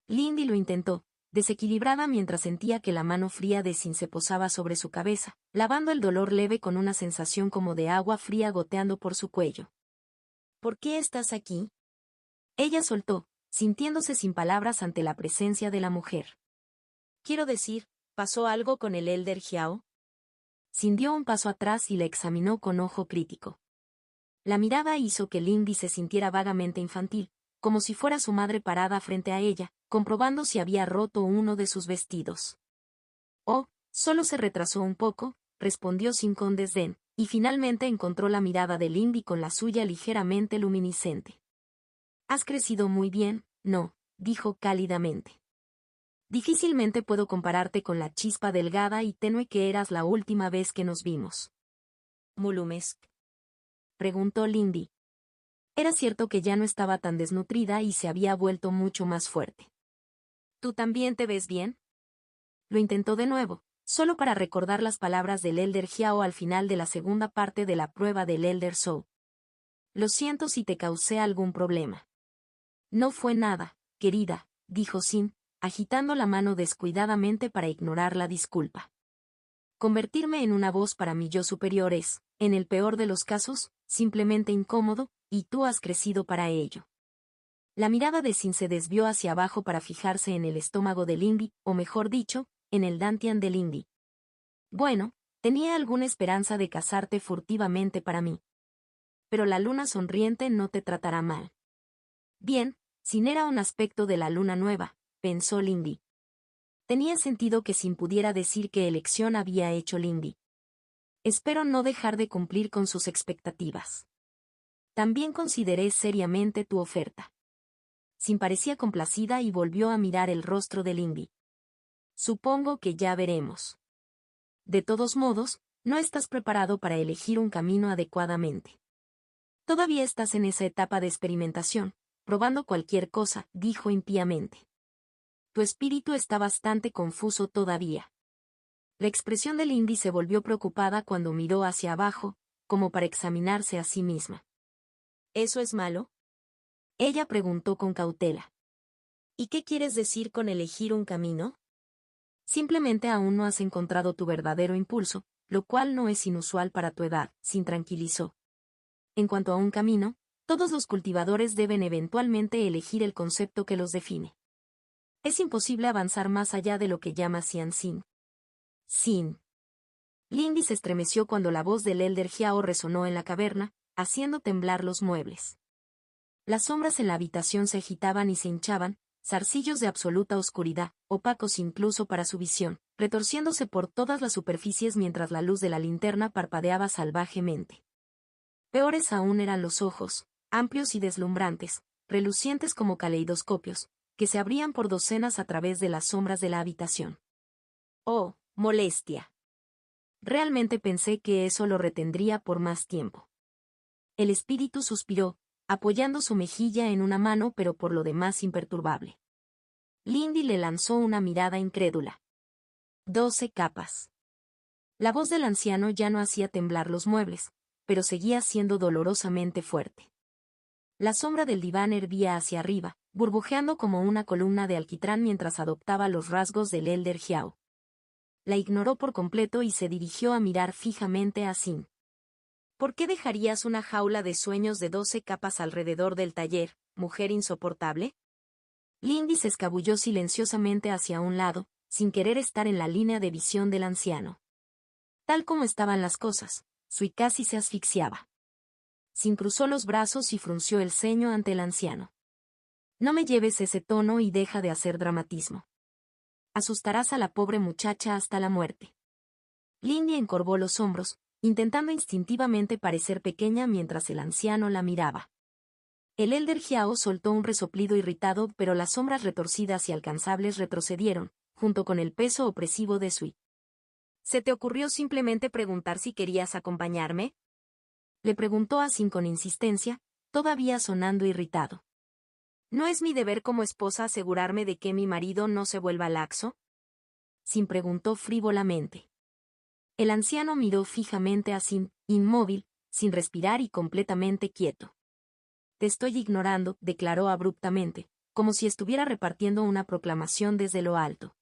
Lindy lo intentó, desequilibrada mientras sentía que la mano fría de Sin se posaba sobre su cabeza, lavando el dolor leve con una sensación como de agua fría goteando por su cuello. ¿Por qué estás aquí? Ella soltó, sintiéndose sin palabras ante la presencia de la mujer. Quiero decir, ¿pasó algo con el Elder Jiao? Sin dio un paso atrás y la examinó con ojo crítico. La mirada hizo que Lindy se sintiera vagamente infantil, como si fuera su madre parada frente a ella, comprobando si había roto uno de sus vestidos. Oh, solo se retrasó un poco, respondió sin con desdén, y finalmente encontró la mirada de Lindy con la suya ligeramente luminiscente. Has crecido muy bien, ¿no?, dijo cálidamente. Difícilmente puedo compararte con la chispa delgada y tenue que eras la última vez que nos vimos. ¿Mulumesk?, preguntó Lindy. Era cierto que ya no estaba tan desnutrida y se había vuelto mucho más fuerte. ¿Tú también te ves bien? Lo intentó de nuevo, solo para recordar las palabras del Elder Jiao al final de la segunda parte de la prueba del Elder Soul. Lo siento si te causé algún problema. No fue nada, querida, dijo Sin, agitando la mano descuidadamente para ignorar la disculpa. Convertirme en una voz para mi yo superior es, en el peor de los casos, simplemente incómodo, y tú has crecido para ello. La mirada de Sin se desvió hacia abajo para fijarse en el estómago de Lindy, o mejor dicho, en el dantian de Lindy. Bueno, tenía alguna esperanza de casarte furtivamente para mí. Pero la luna sonriente no te tratará mal. Bien, Sin era un aspecto de la luna nueva, pensó Lindy. Tenía sentido que Sin pudiera decir qué elección había hecho Lindy. Espero no dejar de cumplir con sus expectativas. También consideré seriamente tu oferta. Sin parecía complacida y volvió a mirar el rostro de Lindy. Supongo que ya veremos. De todos modos, no estás preparado para elegir un camino adecuadamente. Todavía estás en esa etapa de experimentación, probando cualquier cosa, dijo impíamente. Tu espíritu está bastante confuso todavía. La expresión de Lindy se volvió preocupada cuando miró hacia abajo, como para examinarse a sí misma. ¿Eso es malo? Ella preguntó con cautela. ¿Y qué quieres decir con elegir un camino? Simplemente aún no has encontrado tu verdadero impulso, lo cual no es inusual para tu edad, Sin tranquilizó. En cuanto a un camino, todos los cultivadores deben eventualmente elegir el concepto que los define. Es imposible avanzar más allá de lo que llama Sin. Sin. Lindy se estremeció cuando la voz del Elder Jiao resonó en la caverna, haciendo temblar los muebles. Las sombras en la habitación se agitaban y se hinchaban, zarcillos de absoluta oscuridad, opacos incluso para su visión, retorciéndose por todas las superficies mientras la luz de la linterna parpadeaba salvajemente. Peores aún eran los ojos, amplios y deslumbrantes, relucientes como caleidoscopios, que se abrían por docenas a través de las sombras de la habitación. Oh, molestia. Realmente pensé que eso lo retendría por más tiempo. El espíritu suspiró, apoyando su mejilla en una mano pero por lo demás imperturbable. Lindy le lanzó una mirada incrédula. 12 capas. La voz del anciano ya no hacía temblar los muebles, pero seguía siendo dolorosamente fuerte. La sombra del diván hervía hacia arriba, burbujeando como una columna de alquitrán mientras adoptaba los rasgos del Elder Jiao. La ignoró por completo y se dirigió a mirar fijamente a Sin. ¿Por qué dejarías una jaula de sueños de 12 capas alrededor del taller, mujer insoportable? Lindy se escabulló silenciosamente hacia un lado, sin querer estar en la línea de visión del anciano. Tal como estaban las cosas, Sui casi se asfixiaba. Sin cruzó los brazos y frunció el ceño ante el anciano. No me lleves ese tono y deja de hacer dramatismo. Asustarás a la pobre muchacha hasta la muerte. Lindy encorvó los hombros, intentando instintivamente parecer pequeña mientras el anciano la miraba. El Elder Jiao soltó un resoplido irritado, pero las sombras retorcidas y alcanzables retrocedieron, junto con el peso opresivo de Sui. ¿Se te ocurrió simplemente preguntar si querías acompañarme? Le preguntó a Sin con insistencia, todavía sonando irritado. ¿No es mi deber como esposa asegurarme de que mi marido no se vuelva laxo? Sin preguntó frívolamente. El anciano miró fijamente a Sin, inmóvil, sin respirar y completamente quieto. Te estoy ignorando, declaró abruptamente, como si estuviera repartiendo una proclamación desde lo alto.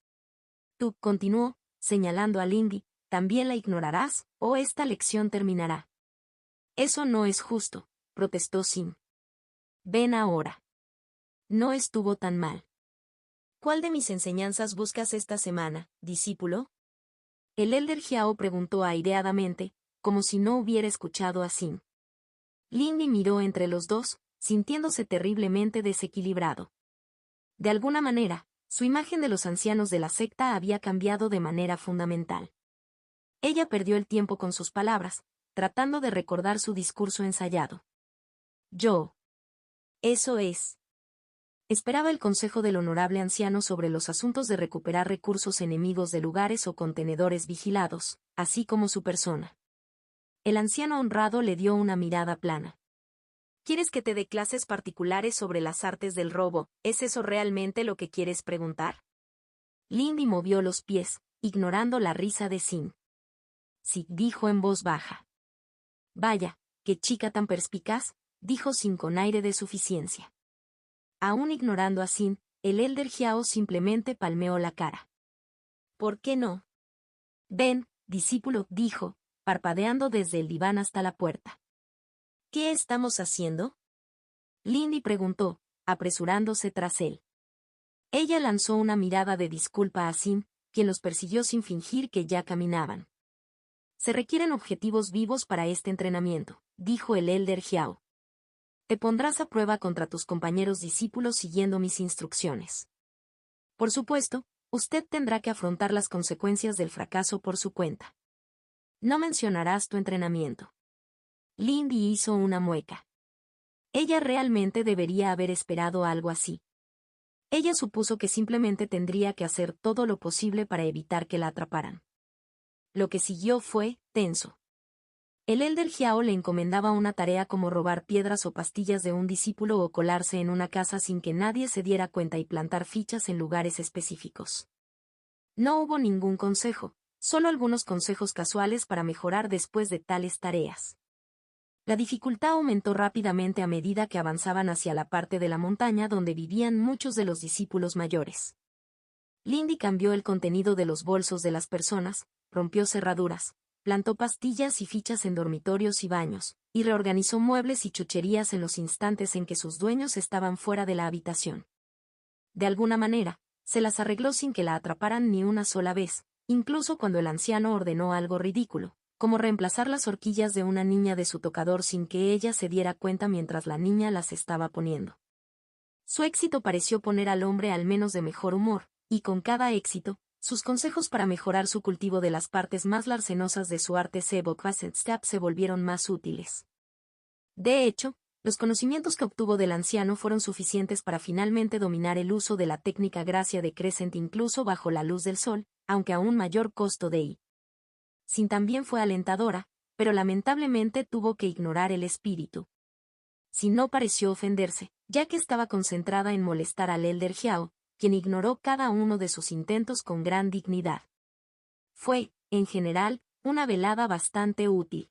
Tú, continuó, señalando a Lindy, también la ignorarás, o esta lección terminará. Eso no es justo, protestó Sin. Ven ahora. No estuvo tan mal. ¿Cuál de mis enseñanzas buscas esta semana, discípulo? El Elder Jiao preguntó aireadamente, como si no hubiera escuchado a Sin. Lindy miró entre los dos, sintiéndose terriblemente desequilibrado. De alguna manera, su imagen de los ancianos de la secta había cambiado de manera fundamental. Ella perdió el tiempo con sus palabras, tratando de recordar su discurso ensayado. Yo. Eso es. Esperaba el consejo del honorable anciano sobre los asuntos de recuperar recursos enemigos de lugares o contenedores vigilados, así como su persona. El anciano honrado le dio una mirada plana. ¿Quieres que te dé clases particulares sobre las artes del robo? ¿Es eso realmente lo que quieres preguntar? Lindy movió los pies, ignorando la risa de Sin. Sí, dijo en voz baja. Vaya, qué chica tan perspicaz, dijo Sin con aire de suficiencia. Aún ignorando a Sin, el Elder Jiao simplemente palmeó la cara. ¿Por qué no? Ven, discípulo, dijo, parpadeando desde el diván hasta la puerta. ¿Qué estamos haciendo? Lindy preguntó, apresurándose tras él. Ella lanzó una mirada de disculpa a Sin, quien los persiguió sin fingir que ya caminaban. Se requieren objetivos vivos para este entrenamiento, dijo el Elder Xiao. Te pondrás a prueba contra tus compañeros discípulos siguiendo mis instrucciones. Por supuesto, usted tendrá que afrontar las consecuencias del fracaso por su cuenta. No mencionarás tu entrenamiento. Lindy hizo una mueca. Ella realmente debería haber esperado algo así. Ella supuso que simplemente tendría que hacer todo lo posible para evitar que la atraparan. Lo que siguió fue tenso. El Elder Xiao le encomendaba una tarea como robar piedras o pastillas de un discípulo o colarse en una casa sin que nadie se diera cuenta y plantar fichas en lugares específicos. No hubo ningún consejo, solo algunos consejos casuales para mejorar después de tales tareas. La dificultad aumentó rápidamente a medida que avanzaban hacia la parte de la montaña donde vivían muchos de los discípulos mayores. Lindy cambió el contenido de los bolsos de las personas, rompió cerraduras, plantó pastillas y fichas en dormitorios y baños, y reorganizó muebles y chucherías en los instantes en que sus dueños estaban fuera de la habitación. De alguna manera, se las arregló sin que la atraparan ni una sola vez, incluso cuando el anciano ordenó algo ridículo, como reemplazar las horquillas de una niña de su tocador sin que ella se diera cuenta mientras la niña las estaba poniendo. Su éxito pareció poner al hombre al menos de mejor humor, y con cada éxito, sus consejos para mejorar su cultivo de las partes más larcenosas de su arte se volvieron más útiles. De hecho, los conocimientos que obtuvo del anciano fueron suficientes para finalmente dominar el uso de la técnica Gracia de Crescent incluso bajo la luz del sol, aunque a un mayor costo de I. Sin también fue alentadora, pero lamentablemente tuvo que ignorar el espíritu. Si no pareció ofenderse, ya que estaba concentrada en molestar al Elder Xiao, quien ignoró cada uno de sus intentos con gran dignidad. Fue, en general, una velada bastante útil.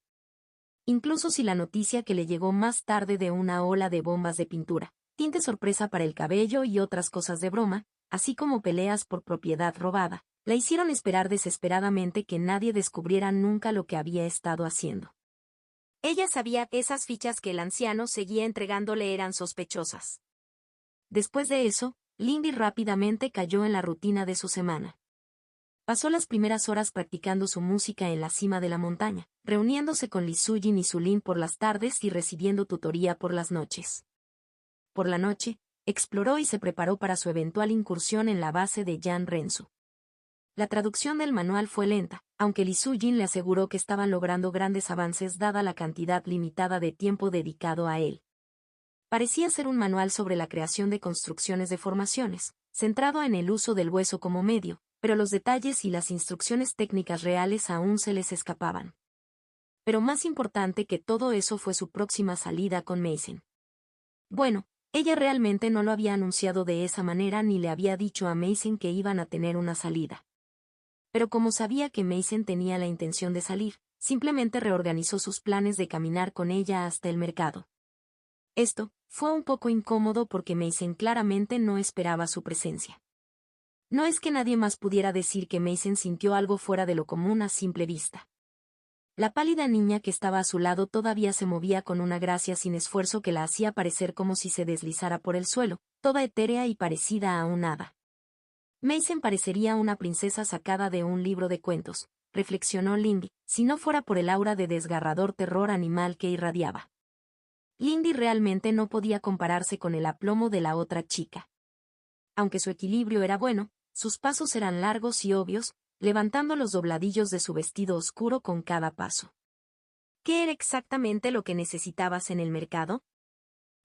Incluso si la noticia que le llegó más tarde de una ola de bombas de pintura, tinte sorpresa para el cabello y otras cosas de broma, así como peleas por propiedad robada, la hicieron esperar desesperadamente que nadie descubriera nunca lo que había estado haciendo. Ella sabía que esas fichas que el anciano seguía entregándole eran sospechosas. Después de eso, Lindy rápidamente cayó en la rutina de su semana. Pasó las primeras horas practicando su música en la cima de la montaña, reuniéndose con Li Sujin y Sulin por las tardes y recibiendo tutoría por las noches. Por la noche, exploró y se preparó para su eventual incursión en la base de Yan Renzu. La traducción del manual fue lenta, aunque Li Sujin le aseguró que estaban logrando grandes avances dada la cantidad limitada de tiempo dedicado a él. Parecía ser un manual sobre la creación de construcciones de formaciones, centrado en el uso del hueso como medio, pero los detalles y las instrucciones técnicas reales aún se les escapaban. Pero más importante que todo eso fue su próxima salida con Mason. Bueno, ella realmente no lo había anunciado de esa manera ni le había dicho a Mason que iban a tener una salida. Pero como sabía que Mason tenía la intención de salir, simplemente reorganizó sus planes de caminar con ella hasta el mercado. Esto fue un poco incómodo porque Mason claramente no esperaba su presencia. No es que nadie más pudiera decir que Mason sintió algo fuera de lo común a simple vista. La pálida niña que estaba a su lado todavía se movía con una gracia sin esfuerzo que la hacía parecer como si se deslizara por el suelo, toda etérea y parecida a un hada. Mason parecería una princesa sacada de un libro de cuentos, reflexionó Lindy, si no fuera por el aura de desgarrador terror animal que irradiaba. Lindy realmente no podía compararse con el aplomo de la otra chica. Aunque su equilibrio era bueno, sus pasos eran largos y obvios, levantando los dobladillos de su vestido oscuro con cada paso. ¿Qué era exactamente lo que necesitabas en el mercado?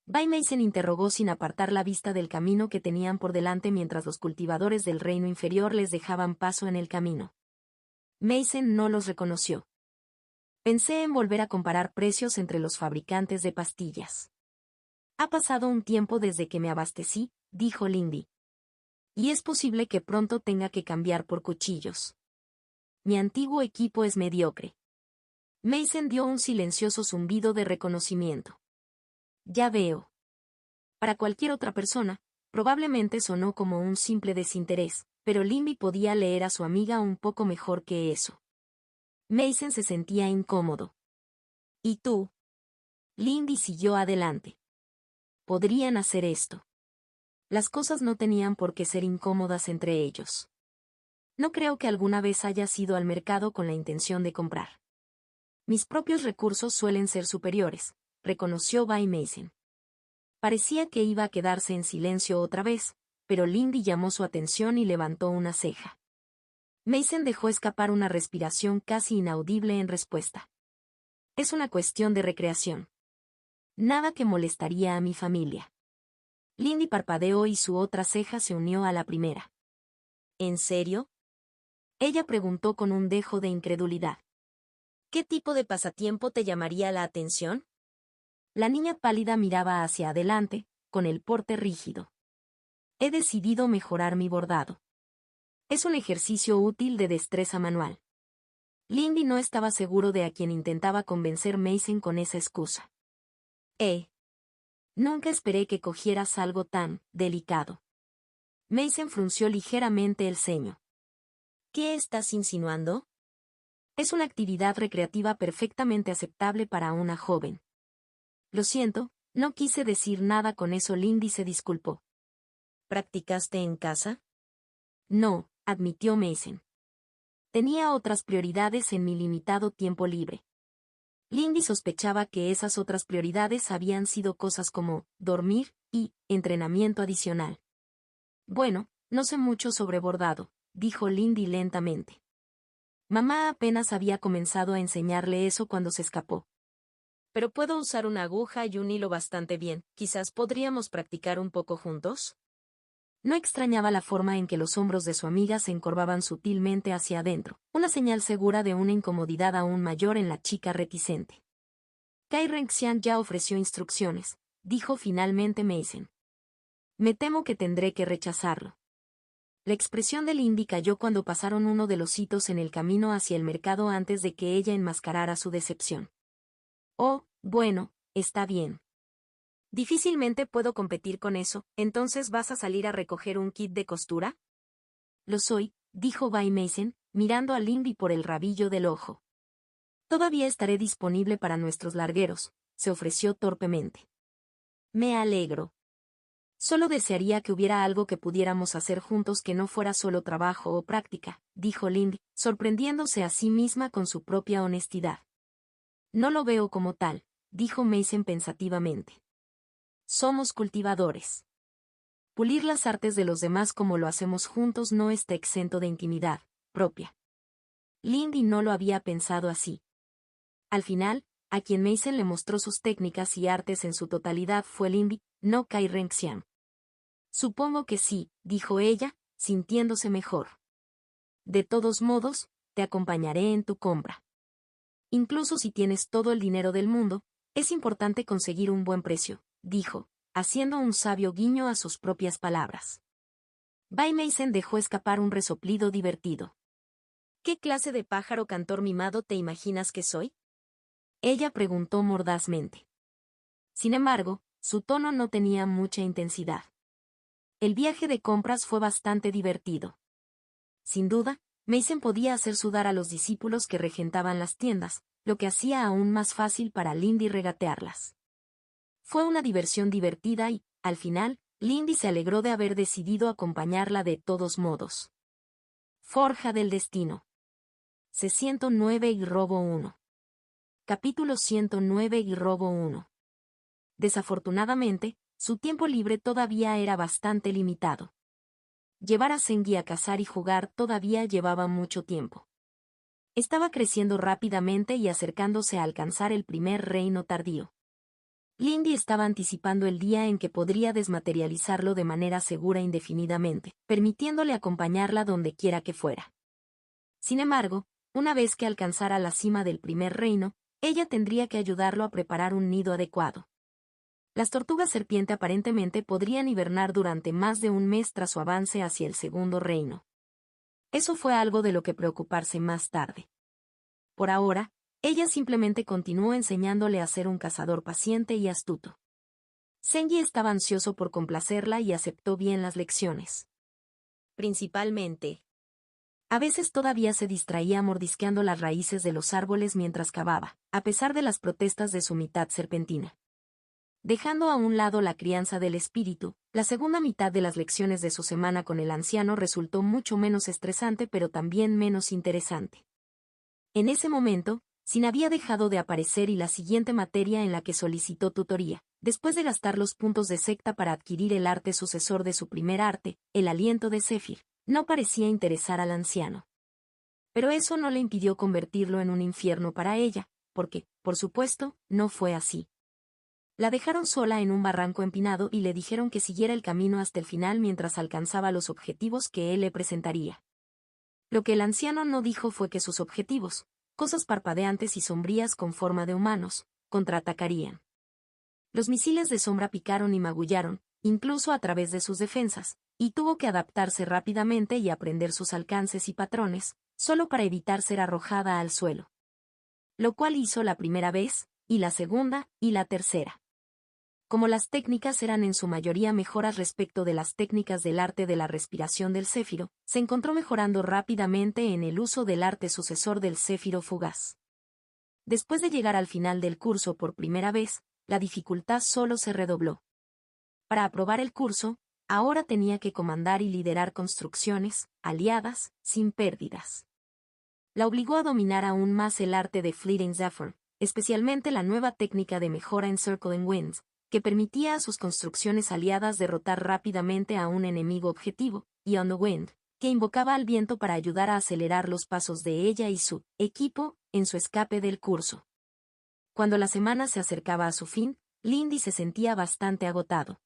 Bai Mason interrogó sin apartar la vista del camino que tenían por delante mientras los cultivadores del reino inferior les dejaban paso en el camino. Mason no los reconoció. Pensé en volver a comparar precios entre los fabricantes de pastillas. Ha pasado un tiempo desde que me abastecí, dijo Lindy. Y es posible que pronto tenga que cambiar por cuchillos. Mi antiguo equipo es mediocre. Mason dio un silencioso zumbido de reconocimiento. Ya veo. Para cualquier otra persona, probablemente sonó como un simple desinterés, pero Lindy podía leer a su amiga un poco mejor que eso. Mason se sentía incómodo. ¿Y tú? Lindy siguió adelante. Podrían hacer esto. Las cosas no tenían por qué ser incómodas entre ellos. No creo que alguna vez hayas ido al mercado con la intención de comprar. Mis propios recursos suelen ser superiores, reconoció Bai Mason. Parecía que iba a quedarse en silencio otra vez, pero Lindy llamó su atención y levantó una ceja. Mason dejó escapar una respiración casi inaudible en respuesta. Es una cuestión de recreación. Nada que molestaría a mi familia. Lindy parpadeó y su otra ceja se unió a la primera. ¿En serio? Ella preguntó con un dejo de incredulidad. ¿Qué tipo de pasatiempo te llamaría la atención? La niña pálida miraba hacia adelante, con el porte rígido. He decidido mejorar mi bordado. Es un ejercicio útil de destreza manual. Lindy no estaba seguro de a quién intentaba convencer Mason con esa excusa. Nunca esperé que cogieras algo tan delicado. Mason frunció ligeramente el ceño. ¿Qué estás insinuando? Es una actividad recreativa perfectamente aceptable para una joven. Lo siento, no quise decir nada con eso. Lindy se disculpó. ¿Practicaste en casa? No, admitió Mason. Tenía otras prioridades en mi limitado tiempo libre. Lindy sospechaba que esas otras prioridades habían sido cosas como dormir y entrenamiento adicional. Bueno, no sé mucho sobre bordado, dijo Lindy lentamente. Mamá apenas había comenzado a enseñarle eso cuando se escapó. Pero puedo usar una aguja y un hilo bastante bien. Quizás podríamos practicar un poco juntos. No extrañaba la forma en que los hombros de su amiga se encorvaban sutilmente hacia adentro, una señal segura de una incomodidad aún mayor en la chica reticente. Kai Renxian ya ofreció instrucciones, dijo finalmente Mason. Me temo que tendré que rechazarlo. La expresión de Lindy cayó cuando pasaron uno de los hitos en el camino hacia el mercado antes de que ella enmascarara su decepción. Oh, bueno, está bien. Difícilmente puedo competir con eso. ¿Entonces vas a salir a recoger un kit de costura? Lo soy, dijo Bai Mason, mirando a Lindy por el rabillo del ojo. Todavía estaré disponible para nuestros largueros, se ofreció torpemente. Me alegro. Solo desearía que hubiera algo que pudiéramos hacer juntos que no fuera solo trabajo o práctica, dijo Lindy, sorprendiéndose a sí misma con su propia honestidad. No lo veo como tal, dijo Mason pensativamente. Somos cultivadores. Pulir las artes de los demás como lo hacemos juntos no está exento de intimidad propia. Lindy no lo había pensado así. Al final, a quien Mason le mostró sus técnicas y artes en su totalidad fue Lindy, no Kai Renxian. Supongo que sí, dijo ella, sintiéndose mejor. De todos modos, te acompañaré en tu compra. Incluso si tienes todo el dinero del mundo, es importante conseguir un buen precio, dijo, haciendo un sabio guiño a sus propias palabras. Bai Mason dejó escapar un resoplido divertido. ¿Qué clase de pájaro cantor mimado te imaginas que soy? Ella preguntó mordazmente. Sin embargo, su tono no tenía mucha intensidad. El viaje de compras fue bastante divertido. Sin duda, Mason podía hacer sudar a los discípulos que regentaban las tiendas, lo que hacía aún más fácil para Lindy regatearlas. Fue una diversión divertida y, al final, Lindy se alegró de haber decidido acompañarla de todos modos. Forja del destino. C-109 y robo 1. Capítulo 109 y robo 1. Desafortunadamente, su tiempo libre todavía era bastante limitado. Llevar a Sengi a cazar y jugar todavía llevaba mucho tiempo. Estaba creciendo rápidamente y acercándose a alcanzar el primer reino tardío. Lindy estaba anticipando el día en que podría desmaterializarlo de manera segura indefinidamente, permitiéndole acompañarla donde quiera que fuera. Sin embargo, una vez que alcanzara la cima del primer reino, ella tendría que ayudarlo a preparar un nido adecuado. Las tortugas serpiente aparentemente podrían hibernar durante más de un mes tras su avance hacia el segundo reino. Eso fue algo de lo que preocuparse más tarde. Por ahora, ella simplemente continuó enseñándole a ser un cazador paciente y astuto. Sengi estaba ansioso por complacerla y aceptó bien las lecciones. Principalmente. A veces todavía se distraía mordisqueando las raíces de los árboles mientras cavaba, a pesar de las protestas de su mitad serpentina. Dejando a un lado la crianza del espíritu, la segunda mitad de las lecciones de su semana con el anciano resultó mucho menos estresante pero también menos interesante. En ese momento, Sin había dejado de aparecer y la siguiente materia en la que solicitó tutoría, después de gastar los puntos de secta para adquirir el arte sucesor de su primer arte, el aliento de Zéfir, no parecía interesar al anciano. Pero eso no le impidió convertirlo en un infierno para ella, porque, por supuesto, no fue así. La dejaron sola en un barranco empinado y le dijeron que siguiera el camino hasta el final mientras alcanzaba los objetivos que él le presentaría. Lo que el anciano no dijo fue que sus objetivos, cosas parpadeantes y sombrías con forma de humanos, contraatacarían. Los misiles de sombra picaron y magullaron, incluso a través de sus defensas, y tuvo que adaptarse rápidamente y aprender sus alcances y patrones, solo para evitar ser arrojada al suelo. Lo cual hizo la primera vez, y la segunda, y la tercera. Como las técnicas eran en su mayoría mejoras respecto de las técnicas del arte de la respiración del céfiro, se encontró mejorando rápidamente en el uso del arte sucesor del céfiro fugaz. Después de llegar al final del curso por primera vez, la dificultad solo se redobló. Para aprobar el curso, ahora tenía que comandar y liderar construcciones, aliadas, sin pérdidas. La obligó a dominar aún más el arte de Fleeting Zephyr, especialmente la nueva técnica de mejora en Circling Winds, que permitía a sus construcciones aliadas derrotar rápidamente a un enemigo objetivo, y On the Wind, que invocaba al viento para ayudar a acelerar los pasos de ella y su equipo en su escape del curso. Cuando la semana se acercaba a su fin, Lindy se sentía bastante agotado.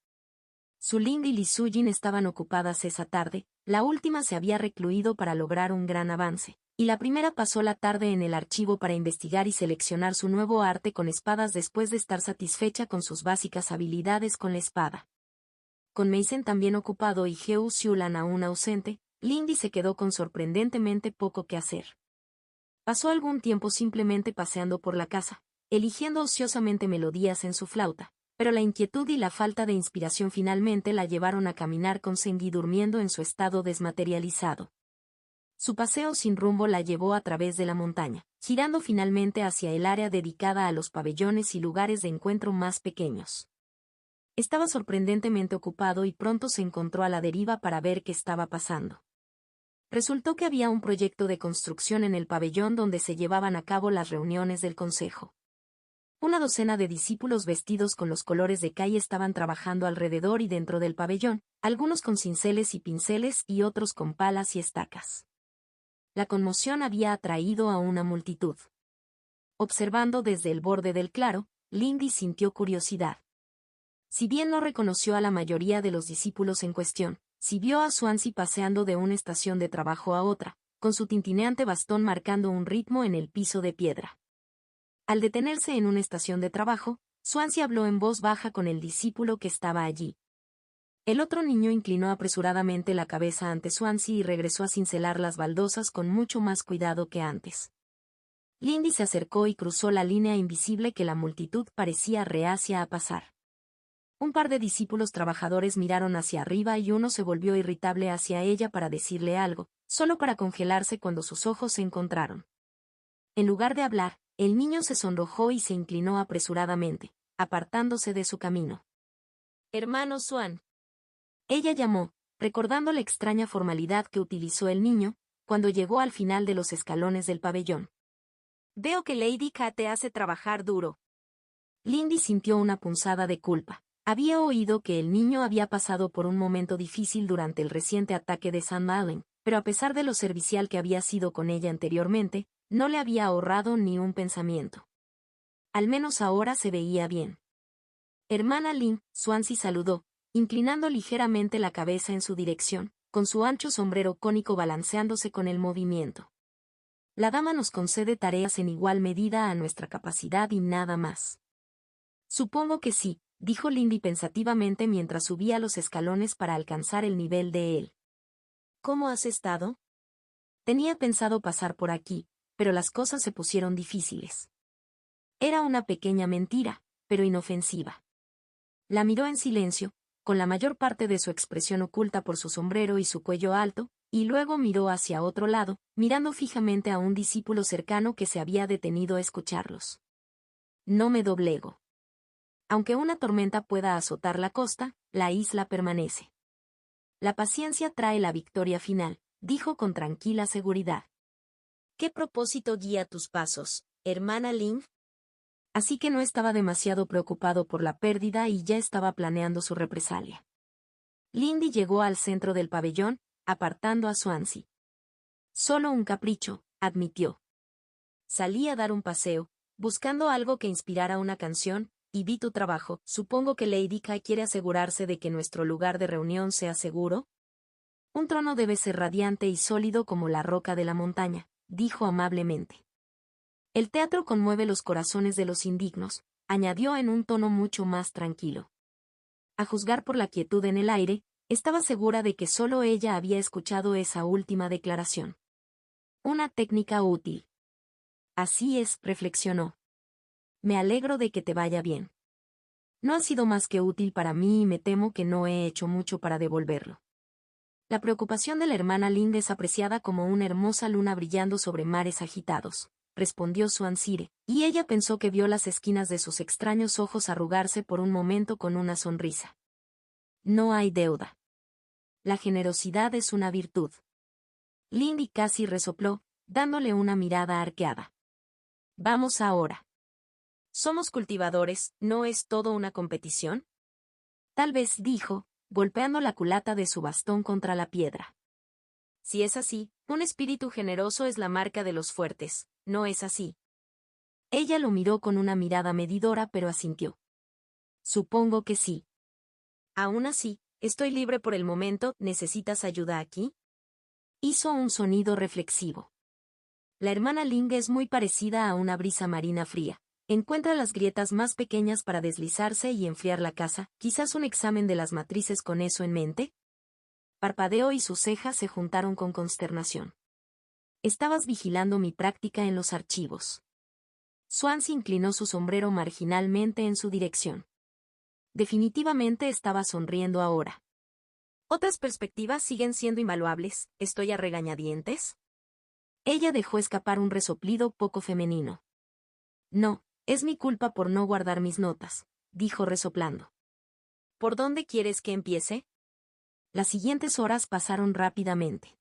Su Ling y Li Sujin estaban ocupadas esa tarde, la última se había recluido para lograr un gran avance, y la primera pasó la tarde en el archivo para investigar y seleccionar su nuevo arte con espadas después de estar satisfecha con sus básicas habilidades con la espada. Con Meisen también ocupado y Heo Xiulan aún ausente, Lindy se quedó con sorprendentemente poco que hacer. Pasó algún tiempo simplemente paseando por la casa, eligiendo ociosamente melodías en su flauta, pero la inquietud y la falta de inspiración finalmente la llevaron a caminar con Sengi durmiendo en su estado desmaterializado. Su paseo sin rumbo la llevó a través de la montaña, girando finalmente hacia el área dedicada a los pabellones y lugares de encuentro más pequeños. Estaba sorprendentemente ocupado y pronto se encontró a la deriva para ver qué estaba pasando. Resultó que había un proyecto de construcción en el pabellón donde se llevaban a cabo las reuniones del consejo. Una docena de discípulos vestidos con los colores de Kai estaban trabajando alrededor y dentro del pabellón, algunos con cinceles y pinceles y otros con palas y estacas. La conmoción había atraído a una multitud. Observando desde el borde del claro, Lindy sintió curiosidad. Si bien no reconoció a la mayoría de los discípulos en cuestión, sí vio a Swansea paseando de una estación de trabajo a otra, con su tintineante bastón marcando un ritmo en el piso de piedra. Al detenerse en una estación de trabajo, Swansea habló en voz baja con el discípulo que estaba allí. El otro niño inclinó apresuradamente la cabeza ante Swansea y regresó a cincelar las baldosas con mucho más cuidado que antes. Lindy se acercó y cruzó la línea invisible que la multitud parecía reacia a pasar. Un par de discípulos trabajadores miraron hacia arriba y uno se volvió irritable hacia ella para decirle algo, solo para congelarse cuando sus ojos se encontraron. En lugar de hablar, el niño se sonrojó y se inclinó apresuradamente, apartándose de su camino. «Hermano Swan». Ella llamó, recordando la extraña formalidad que utilizó el niño, cuando llegó al final de los escalones del pabellón. «Veo que Lady K te hace trabajar duro». Lindy sintió una punzada de culpa. Había oído que el niño había pasado por un momento difícil durante el reciente ataque de St. Malin, pero a pesar de lo servicial que había sido con ella anteriormente, no le había ahorrado ni un pensamiento. Al menos ahora se veía bien. «Hermana Lin», Swansea saludó, inclinando ligeramente la cabeza en su dirección, con su ancho sombrero cónico balanceándose con el movimiento. «La dama nos concede tareas en igual medida a nuestra capacidad y nada más». «Supongo que sí», dijo Lindy pensativamente mientras subía los escalones para alcanzar el nivel de él. «¿Cómo has estado?» «Tenía pensado pasar por aquí, pero las cosas se pusieron difíciles». Era una pequeña mentira, pero inofensiva. La miró en silencio, con la mayor parte de su expresión oculta por su sombrero y su cuello alto, y luego miró hacia otro lado, mirando fijamente a un discípulo cercano que se había detenido a escucharlos. «No me doblego. Aunque una tormenta pueda azotar la costa, la isla permanece. La paciencia trae la victoria final», dijo con tranquila seguridad. «¿Qué propósito guía tus pasos, hermana Ling. Así que no estaba demasiado preocupado por la pérdida y ya estaba planeando su represalia. Lindy llegó al centro del pabellón, apartando a Swansea. Solo un capricho, admitió. Salí a dar un paseo, buscando algo que inspirara una canción, y vi tu trabajo. Supongo que Lady Kai quiere asegurarse de que nuestro lugar de reunión sea seguro. Un trono debe ser radiante y sólido como la roca de la montaña, dijo amablemente. El teatro conmueve los corazones de los indignos, añadió en un tono mucho más tranquilo. A juzgar por la quietud en el aire, estaba segura de que solo ella había escuchado esa última declaración. Una técnica útil. Así es, reflexionó. Me alegro de que te vaya bien. No ha sido más que útil para mí y me temo que no he hecho mucho para devolverlo. La preocupación de la hermana Lind es apreciada como una hermosa luna brillando sobre mares agitados, respondió Swansea, y ella pensó que vio las esquinas de sus extraños ojos arrugarse por un momento con una sonrisa. No hay deuda. La generosidad es una virtud. Lindy casi resopló, dándole una mirada arqueada. Vamos ahora. Somos cultivadores, ¿no es todo una competición? Tal vez, dijo, golpeando la culata de su bastón contra la piedra. Si es así, un espíritu generoso es la marca de los fuertes, ¿no es así? Ella lo miró con una mirada medidora pero asintió. Supongo que sí. Aún así, estoy libre por el momento, ¿necesitas ayuda aquí? Hizo un sonido reflexivo. La hermana Ling es muy parecida a una brisa marina fría. Encuentra las grietas más pequeñas para deslizarse y enfriar la casa, quizás un examen de las matrices con eso en mente. Parpadeó y sus cejas se juntaron con consternación. Estabas vigilando mi práctica en los archivos. Swansea inclinó su sombrero marginalmente en su dirección. Definitivamente estaba sonriendo ahora. Otras perspectivas siguen siendo invaluables, ¿estoy a regañadientes? Ella dejó escapar un resoplido poco femenino. No, es mi culpa por no guardar mis notas, dijo resoplando. ¿Por dónde quieres que empiece? Las siguientes horas pasaron rápidamente.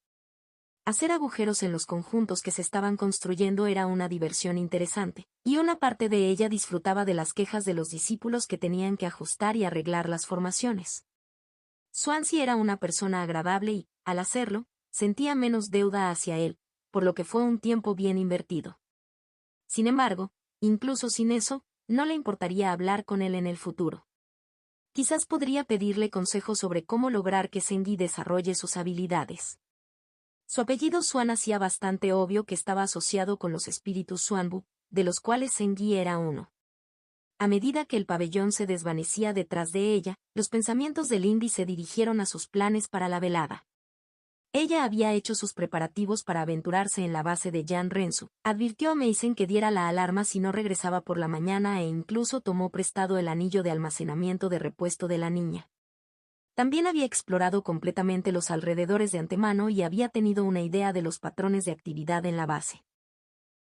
Hacer agujeros en los conjuntos que se estaban construyendo era una diversión interesante, y una parte de ella disfrutaba de las quejas de los discípulos que tenían que ajustar y arreglar las formaciones. Swansea era una persona agradable y, al hacerlo, sentía menos deuda hacia él, por lo que fue un tiempo bien invertido. Sin embargo, incluso sin eso, no le importaría hablar con él en el futuro. Quizás podría pedirle consejos sobre cómo lograr que Sengi desarrolle sus habilidades. Su apellido Swan hacía bastante obvio que estaba asociado con los espíritus Swanbu, de los cuales Sengi era uno. A medida que el pabellón se desvanecía detrás de ella, los pensamientos de Lindy se dirigieron a sus planes para la velada. Ella había hecho sus preparativos para aventurarse en la base de Jan Rensu, advirtió a Mason que diera la alarma si no regresaba por la mañana e incluso tomó prestado el anillo de almacenamiento de repuesto de la niña. También había explorado completamente los alrededores de antemano y había tenido una idea de los patrones de actividad en la base.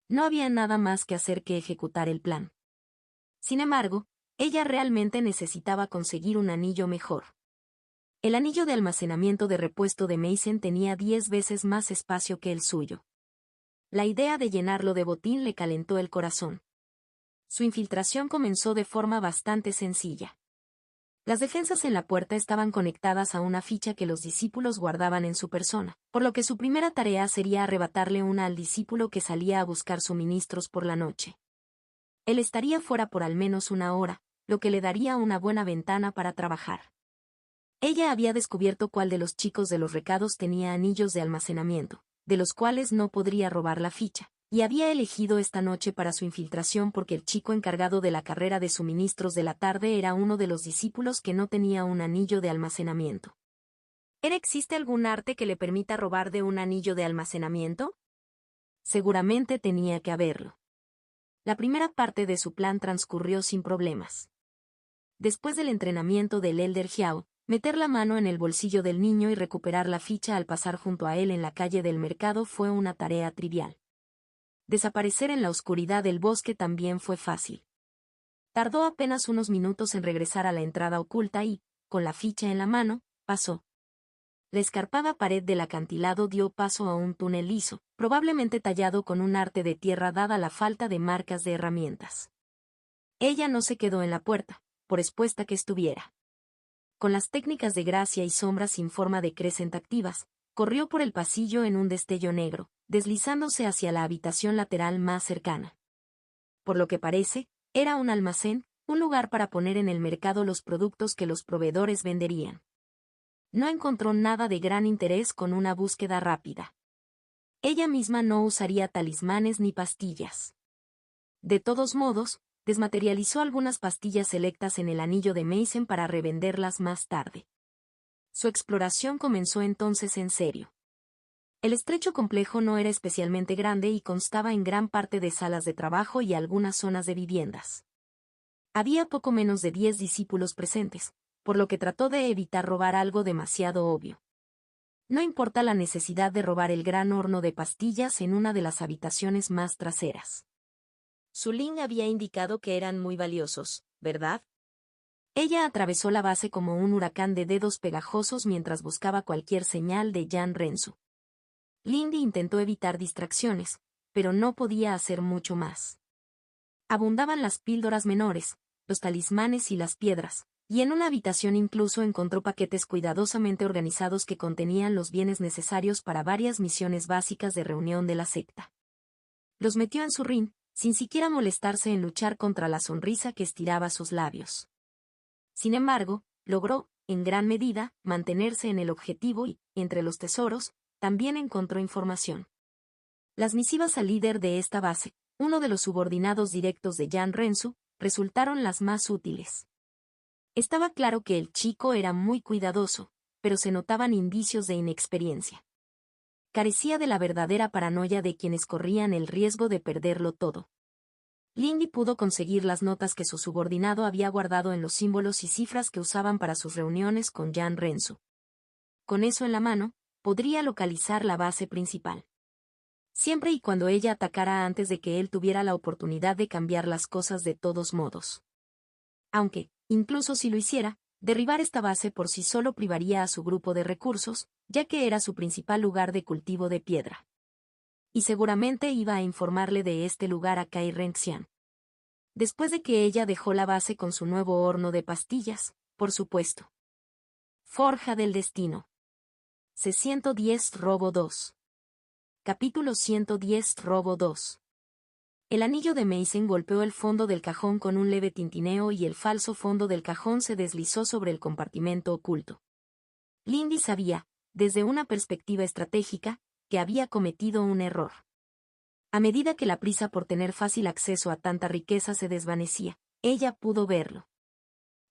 No había nada más que hacer que ejecutar el plan. Sin embargo, ella realmente necesitaba conseguir un anillo mejor. El anillo de almacenamiento de repuesto de Mason tenía 10 veces más espacio que el suyo. La idea de llenarlo de botín le calentó el corazón. Su infiltración comenzó de forma bastante sencilla. Las defensas en la puerta estaban conectadas a una ficha que los discípulos guardaban en su persona, por lo que su primera tarea sería arrebatarle una al discípulo que salía a buscar suministros por la noche. Él estaría fuera por al menos una hora, lo que le daría una buena ventana para trabajar. Ella había descubierto cuál de los chicos de los recados tenía anillos de almacenamiento, de los cuales no podría robar la ficha, y había elegido esta noche para su infiltración porque el chico encargado de la carrera de suministros de la tarde era uno de los discípulos que no tenía un anillo de almacenamiento. ¿Existe algún arte que le permita robar de un anillo de almacenamiento? Seguramente tenía que haberlo. La primera parte de su plan transcurrió sin problemas. Después del entrenamiento del Elder Xiao, meter la mano en el bolsillo del niño y recuperar la ficha al pasar junto a él en la calle del mercado fue una tarea trivial. Desaparecer en la oscuridad del bosque también fue fácil. Tardó apenas unos minutos en regresar a la entrada oculta y, con la ficha en la mano, pasó. La escarpada pared del acantilado dio paso a un túnel liso, probablemente tallado con un arte de tierra dada la falta de marcas de herramientas. Ella no se quedó en la puerta, por expuesta que estuviera. Con las técnicas de gracia y sombras sin forma de crescent activas, corrió por el pasillo en un destello negro, deslizándose hacia la habitación lateral más cercana. Por lo que parece, era un almacén, un lugar para poner en el mercado los productos que los proveedores venderían. No encontró nada de gran interés con una búsqueda rápida. Ella misma no usaría talismanes ni pastillas. De todos modos, desmaterializó algunas pastillas selectas en el anillo de Mason para revenderlas más tarde. Su exploración comenzó entonces en serio. El estrecho complejo no era especialmente grande y constaba en gran parte de salas de trabajo y algunas zonas de viviendas. Había poco menos de 10 discípulos presentes, por lo que trató de evitar robar algo demasiado obvio. No importa la necesidad de robar el gran horno de pastillas en una de las habitaciones más traseras. Sulin había indicado que eran muy valiosos, ¿verdad? Ella atravesó la base como un huracán de dedos pegajosos mientras buscaba cualquier señal de Jan Rensu. Lindy intentó evitar distracciones, pero no podía hacer mucho más. Abundaban las píldoras menores, los talismanes y las piedras, y en una habitación incluso encontró paquetes cuidadosamente organizados que contenían los bienes necesarios para varias misiones básicas de reunión de la secta. Los metió en su rin, sin siquiera molestarse en luchar contra la sonrisa que estiraba sus labios. Sin embargo, logró, en gran medida, mantenerse en el objetivo y, entre los tesoros, también encontró información. Las misivas al líder de esta base, uno de los subordinados directos de Jan Rensu, resultaron las más útiles. Estaba claro que el chico era muy cuidadoso, pero se notaban indicios de inexperiencia. Carecía de la verdadera paranoia de quienes corrían el riesgo de perderlo todo. Lindy pudo conseguir las notas que su subordinado había guardado en los símbolos y cifras que usaban para sus reuniones con Jan Rensu. Con eso en la mano, podría localizar la base principal. Siempre y cuando ella atacara antes de que él tuviera la oportunidad de cambiar las cosas de todos modos. Aunque, incluso si lo hiciera, derribar esta base por sí solo privaría a su grupo de recursos, ya que era su principal lugar de cultivo de piedra. Y seguramente iba a informarle de este lugar a Kai Renxian. Después de que ella dejó la base con su nuevo horno de pastillas, por supuesto. Forja del destino. C-110 Robo 2. Capítulo 110 Robo 2. El anillo de Mason golpeó el fondo del cajón con un leve tintineo y el falso fondo del cajón se deslizó sobre el compartimento oculto. Lindy sabía, desde una perspectiva estratégica, que había cometido un error. A medida que la prisa por tener fácil acceso a tanta riqueza se desvanecía, ella pudo verlo.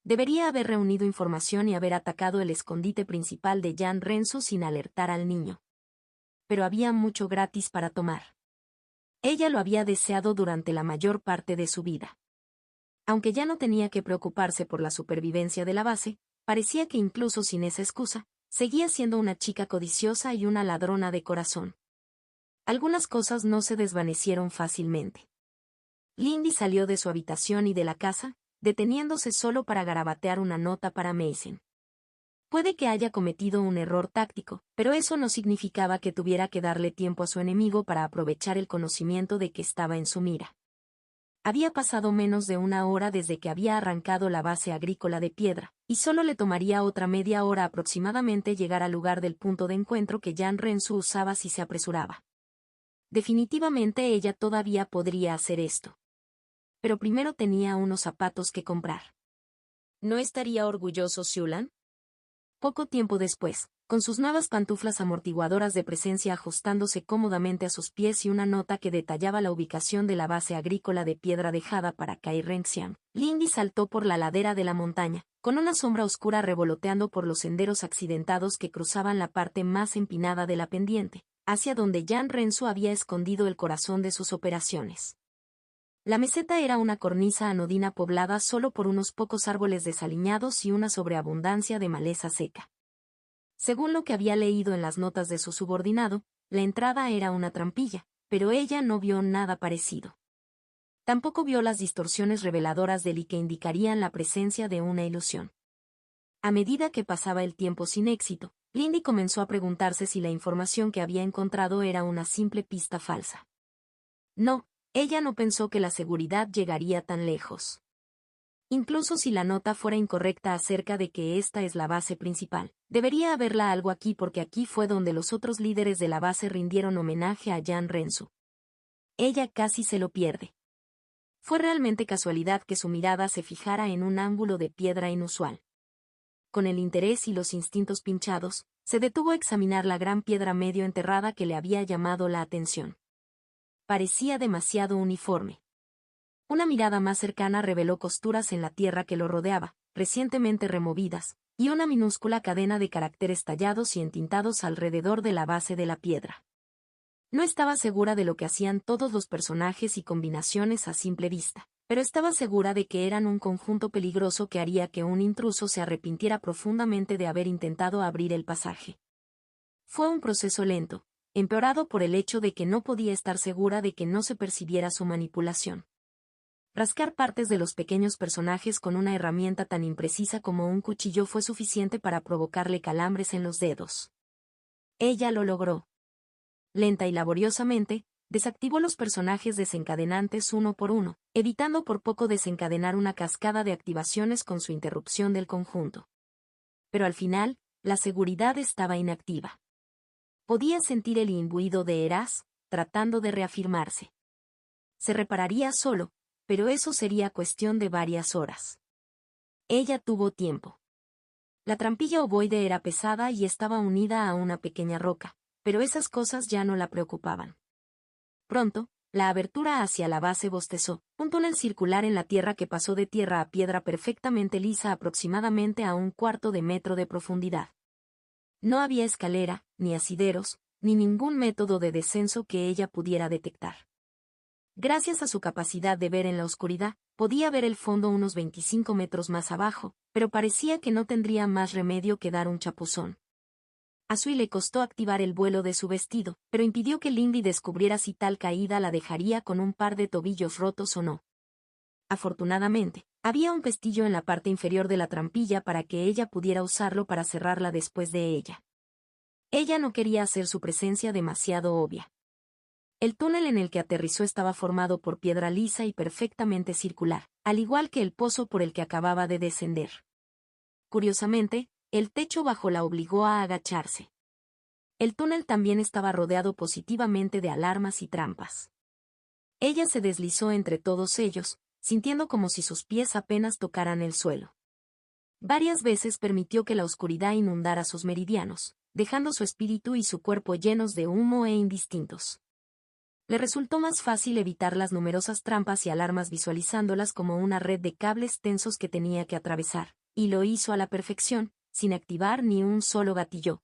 Debería haber reunido información y haber atacado el escondite principal de Jan Rensu sin alertar al niño. Pero había mucho gratis para tomar. Ella lo había deseado durante la mayor parte de su vida. Aunque ya no tenía que preocuparse por la supervivencia de la base, parecía que incluso sin esa excusa, seguía siendo una chica codiciosa y una ladrona de corazón. Algunas cosas no se desvanecieron fácilmente. Lindy salió de su habitación y de la casa, deteniéndose solo para garabatear una nota para Mason. Puede que haya cometido un error táctico, pero eso no significaba que tuviera que darle tiempo a su enemigo para aprovechar el conocimiento de que estaba en su mira. Había pasado menos de una hora desde que había arrancado la base agrícola de piedra, y solo le tomaría otra media hora aproximadamente llegar al lugar del punto de encuentro que Jan Rensu usaba si se apresuraba. Definitivamente ella todavía podría hacer esto. Pero primero tenía unos zapatos que comprar. ¿No estaría orgulloso Xulan? Poco tiempo después, con sus nuevas pantuflas amortiguadoras de presencia ajustándose cómodamente a sus pies y una nota que detallaba la ubicación de la base agrícola de piedra dejada para Kai Renxian, Lindy saltó por la ladera de la montaña, con una sombra oscura revoloteando por los senderos accidentados que cruzaban la parte más empinada de la pendiente, hacia donde Jan Rensu había escondido el corazón de sus operaciones. La meseta era una cornisa anodina poblada solo por unos pocos árboles desaliñados y una sobreabundancia de maleza seca. Según lo que había leído en las notas de su subordinado, la entrada era una trampilla, pero ella no vio nada parecido. Tampoco vio las distorsiones reveladoras del y que indicarían la presencia de una ilusión. A medida que pasaba el tiempo sin éxito, Lindy comenzó a preguntarse si la información que había encontrado era una simple pista falsa. No, ella no pensó que la seguridad llegaría tan lejos. Incluso si la nota fuera incorrecta acerca de que esta es la base principal, debería haberla algo aquí porque aquí fue donde los otros líderes de la base rindieron homenaje a Jan Rensu. Ella casi se lo pierde. Fue realmente casualidad que su mirada se fijara en un ángulo de piedra inusual. Con el interés y los instintos pinchados, se detuvo a examinar la gran piedra medio enterrada que le había llamado la atención. Parecía demasiado uniforme. Una mirada más cercana reveló costuras en la tierra que lo rodeaba, recientemente removidas, y una minúscula cadena de caracteres tallados y entintados alrededor de la base de la piedra. No estaba segura de lo que hacían todos los personajes y combinaciones a simple vista, pero estaba segura de que eran un conjunto peligroso que haría que un intruso se arrepintiera profundamente de haber intentado abrir el pasaje. Fue un proceso lento, empeorado por el hecho de que no podía estar segura de que no se percibiera su manipulación. Rascar partes de los pequeños personajes con una herramienta tan imprecisa como un cuchillo fue suficiente para provocarle calambres en los dedos. Ella lo logró. Lenta y laboriosamente, desactivó los personajes desencadenantes uno por uno, evitando por poco desencadenar una cascada de activaciones con su interrupción del conjunto. Pero al final, la seguridad estaba inactiva. Podía sentir el imbuido de Eraz, tratando de reafirmarse. Se repararía solo, pero eso sería cuestión de varias horas. Ella tuvo tiempo. La trampilla ovoide era pesada y estaba unida a una pequeña roca, pero esas cosas ya no la preocupaban. Pronto, la abertura hacia la base bostezó, un túnel circular en la tierra que pasó de tierra a piedra perfectamente lisa aproximadamente a 1/4 de metro de profundidad. No había escalera, ni asideros, ni ningún método de descenso que ella pudiera detectar. Gracias a su capacidad de ver en la oscuridad, podía ver el fondo unos 25 metros más abajo, pero parecía que no tendría más remedio que dar un chapuzón. A Sui le costó activar el vuelo de su vestido, pero impidió que Lindy descubriera si tal caída la dejaría con un par de tobillos rotos o no. Afortunadamente, había un pestillo en la parte inferior de la trampilla para que ella pudiera usarlo para cerrarla después de ella. Ella no quería hacer su presencia demasiado obvia. El túnel en el que aterrizó estaba formado por piedra lisa y perfectamente circular, al igual que el pozo por el que acababa de descender. Curiosamente, el techo bajo la obligó a agacharse. El túnel también estaba rodeado positivamente de alarmas y trampas. Ella se deslizó entre todos ellos, sintiendo como si sus pies apenas tocaran el suelo. Varias veces permitió que la oscuridad inundara sus meridianos, dejando su espíritu y su cuerpo llenos de humo e indistintos. Le resultó más fácil evitar las numerosas trampas y alarmas visualizándolas como una red de cables tensos que tenía que atravesar, y lo hizo a la perfección, sin activar ni un solo gatillo.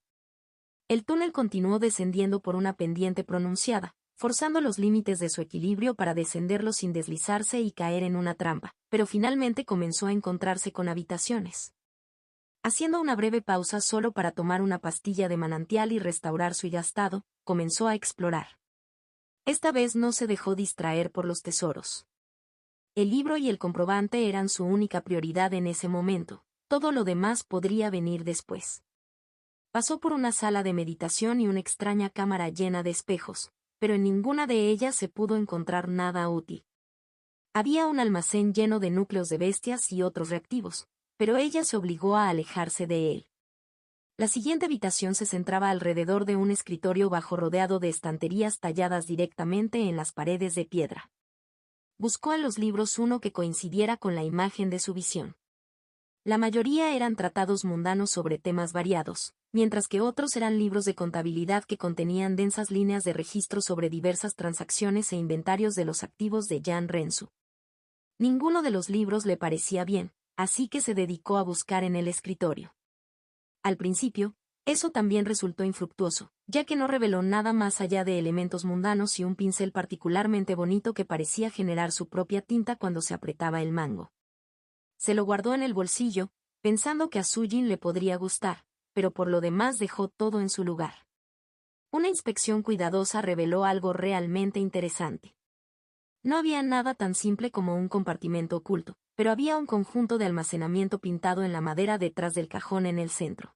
El túnel continuó descendiendo por una pendiente pronunciada, forzando los límites de su equilibrio para descenderlo sin deslizarse y caer en una trampa, pero finalmente comenzó a encontrarse con habitaciones. Haciendo una breve pausa solo para tomar una pastilla de manantial y restaurar su higastado, comenzó a explorar. Esta vez no se dejó distraer por los tesoros. El libro y el comprobante eran su única prioridad en ese momento, todo lo demás podría venir después. Pasó por una sala de meditación y una extraña cámara llena de espejos, pero en ninguna de ellas se pudo encontrar nada útil. Había un almacén lleno de núcleos de bestias y otros reactivos, pero ella se obligó a alejarse de él. La siguiente habitación se centraba alrededor de un escritorio bajo rodeado de estanterías talladas directamente en las paredes de piedra. Buscó en los libros uno que coincidiera con la imagen de su visión. La mayoría eran tratados mundanos sobre temas variados, mientras que otros eran libros de contabilidad que contenían densas líneas de registro sobre diversas transacciones e inventarios de los activos de Jan Rensu. Ninguno de los libros le parecía bien, así que se dedicó a buscar en el escritorio. Al principio, eso también resultó infructuoso, ya que no reveló nada más allá de elementos mundanos y un pincel particularmente bonito que parecía generar su propia tinta cuando se apretaba el mango. Se lo guardó en el bolsillo, pensando que a Sujin le podría gustar, pero por lo demás dejó todo en su lugar. Una inspección cuidadosa reveló algo realmente interesante. No había nada tan simple como un compartimento oculto, pero había un conjunto de almacenamiento pintado en la madera detrás del cajón en el centro.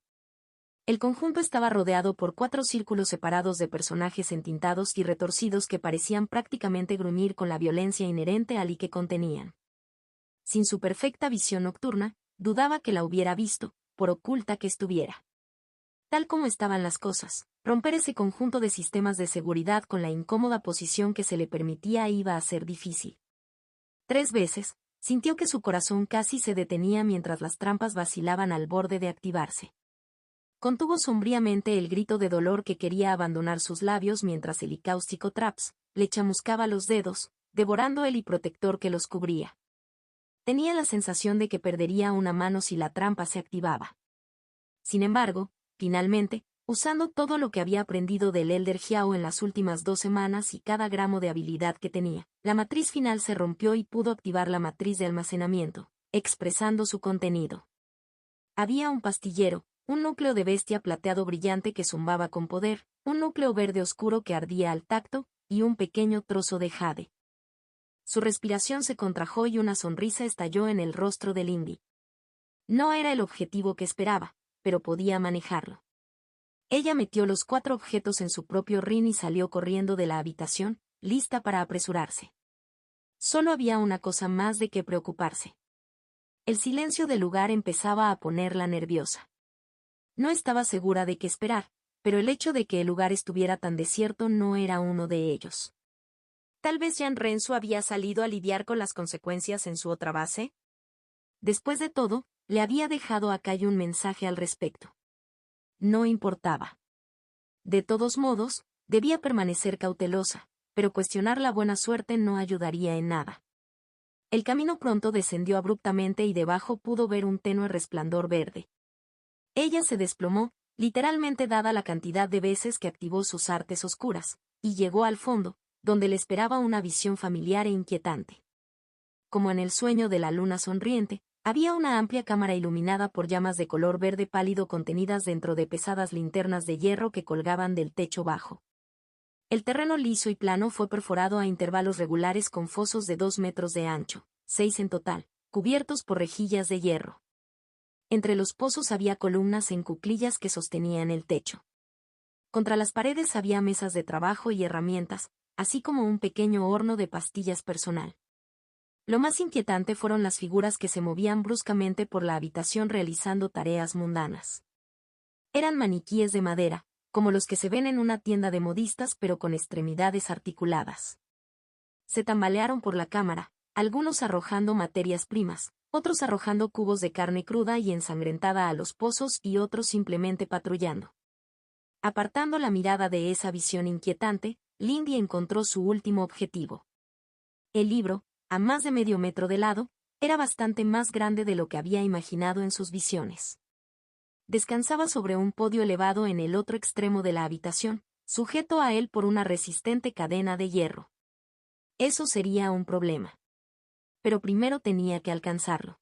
El conjunto estaba rodeado por 4 círculos separados de personajes entintados y retorcidos que parecían prácticamente gruñir con la violencia inherente al y que contenían. Sin su perfecta visión nocturna, dudaba que la hubiera visto, por oculta que estuviera. Tal como estaban las cosas, romper ese conjunto de sistemas de seguridad con la incómoda posición que se le permitía iba a ser difícil. 3 veces, sintió que su corazón casi se detenía mientras las trampas vacilaban al borde de activarse. Contuvo sombríamente el grito de dolor que quería abandonar sus labios mientras el icáustico Traps le chamuscaba los dedos, devorando el protector que los cubría. Tenía la sensación de que perdería una mano si la trampa se activaba. Sin embargo, finalmente, usando todo lo que había aprendido del Elder Jiao en las últimas 2 semanas y cada gramo de habilidad que tenía, la matriz final se rompió y pudo activar la matriz de almacenamiento, expresando su contenido. Había un pastillero, un núcleo de bestia plateado brillante que zumbaba con poder, un núcleo verde oscuro que ardía al tacto, y un pequeño trozo de jade. Su respiración se contrajo y una sonrisa estalló en el rostro de Lindy. No era el objetivo que esperaba, pero podía manejarlo. Ella metió los 4 objetos en su propio rin y salió corriendo de la habitación, lista para apresurarse. Solo había una cosa más de que preocuparse. El silencio del lugar empezaba a ponerla nerviosa. No estaba segura de qué esperar, pero el hecho de que el lugar estuviera tan desierto no era uno de ellos. ¿Tal vez Jan Renzo había salido a lidiar con las consecuencias en su otra base? Después de todo, le había dejado a Kai un mensaje al respecto. No importaba. De todos modos, debía permanecer cautelosa, pero cuestionar la buena suerte no ayudaría en nada. El camino pronto descendió abruptamente y debajo pudo ver un tenue resplandor verde. Ella se desplomó, literalmente dada la cantidad de veces que activó sus artes oscuras, y llegó al fondo, donde le esperaba una visión familiar e inquietante. Como en el sueño de la luna sonriente, había una amplia cámara iluminada por llamas de color verde pálido contenidas dentro de pesadas linternas de hierro que colgaban del techo bajo. El terreno liso y plano fue perforado a intervalos regulares con fosos de 2 metros de ancho, 6 en total, cubiertos por rejillas de hierro. Entre los pozos había columnas en cuclillas que sostenían el techo. Contra las paredes había mesas de trabajo y herramientas, así como un pequeño horno de pastillas personal. Lo más inquietante fueron las figuras que se movían bruscamente por la habitación realizando tareas mundanas. Eran maniquíes de madera, como los que se ven en una tienda de modistas pero con extremidades articuladas. Se tambalearon por la cámara, algunos arrojando materias primas, otros arrojando cubos de carne cruda y ensangrentada a los pozos y otros simplemente patrullando. Apartando la mirada de esa visión inquietante, Lindy encontró su último objetivo. El libro, a más de medio metro de lado, era bastante más grande de lo que había imaginado en sus visiones. Descansaba sobre un podio elevado en el otro extremo de la habitación, sujeto a él por una resistente cadena de hierro. Eso sería un problema. Pero primero tenía que alcanzarlo.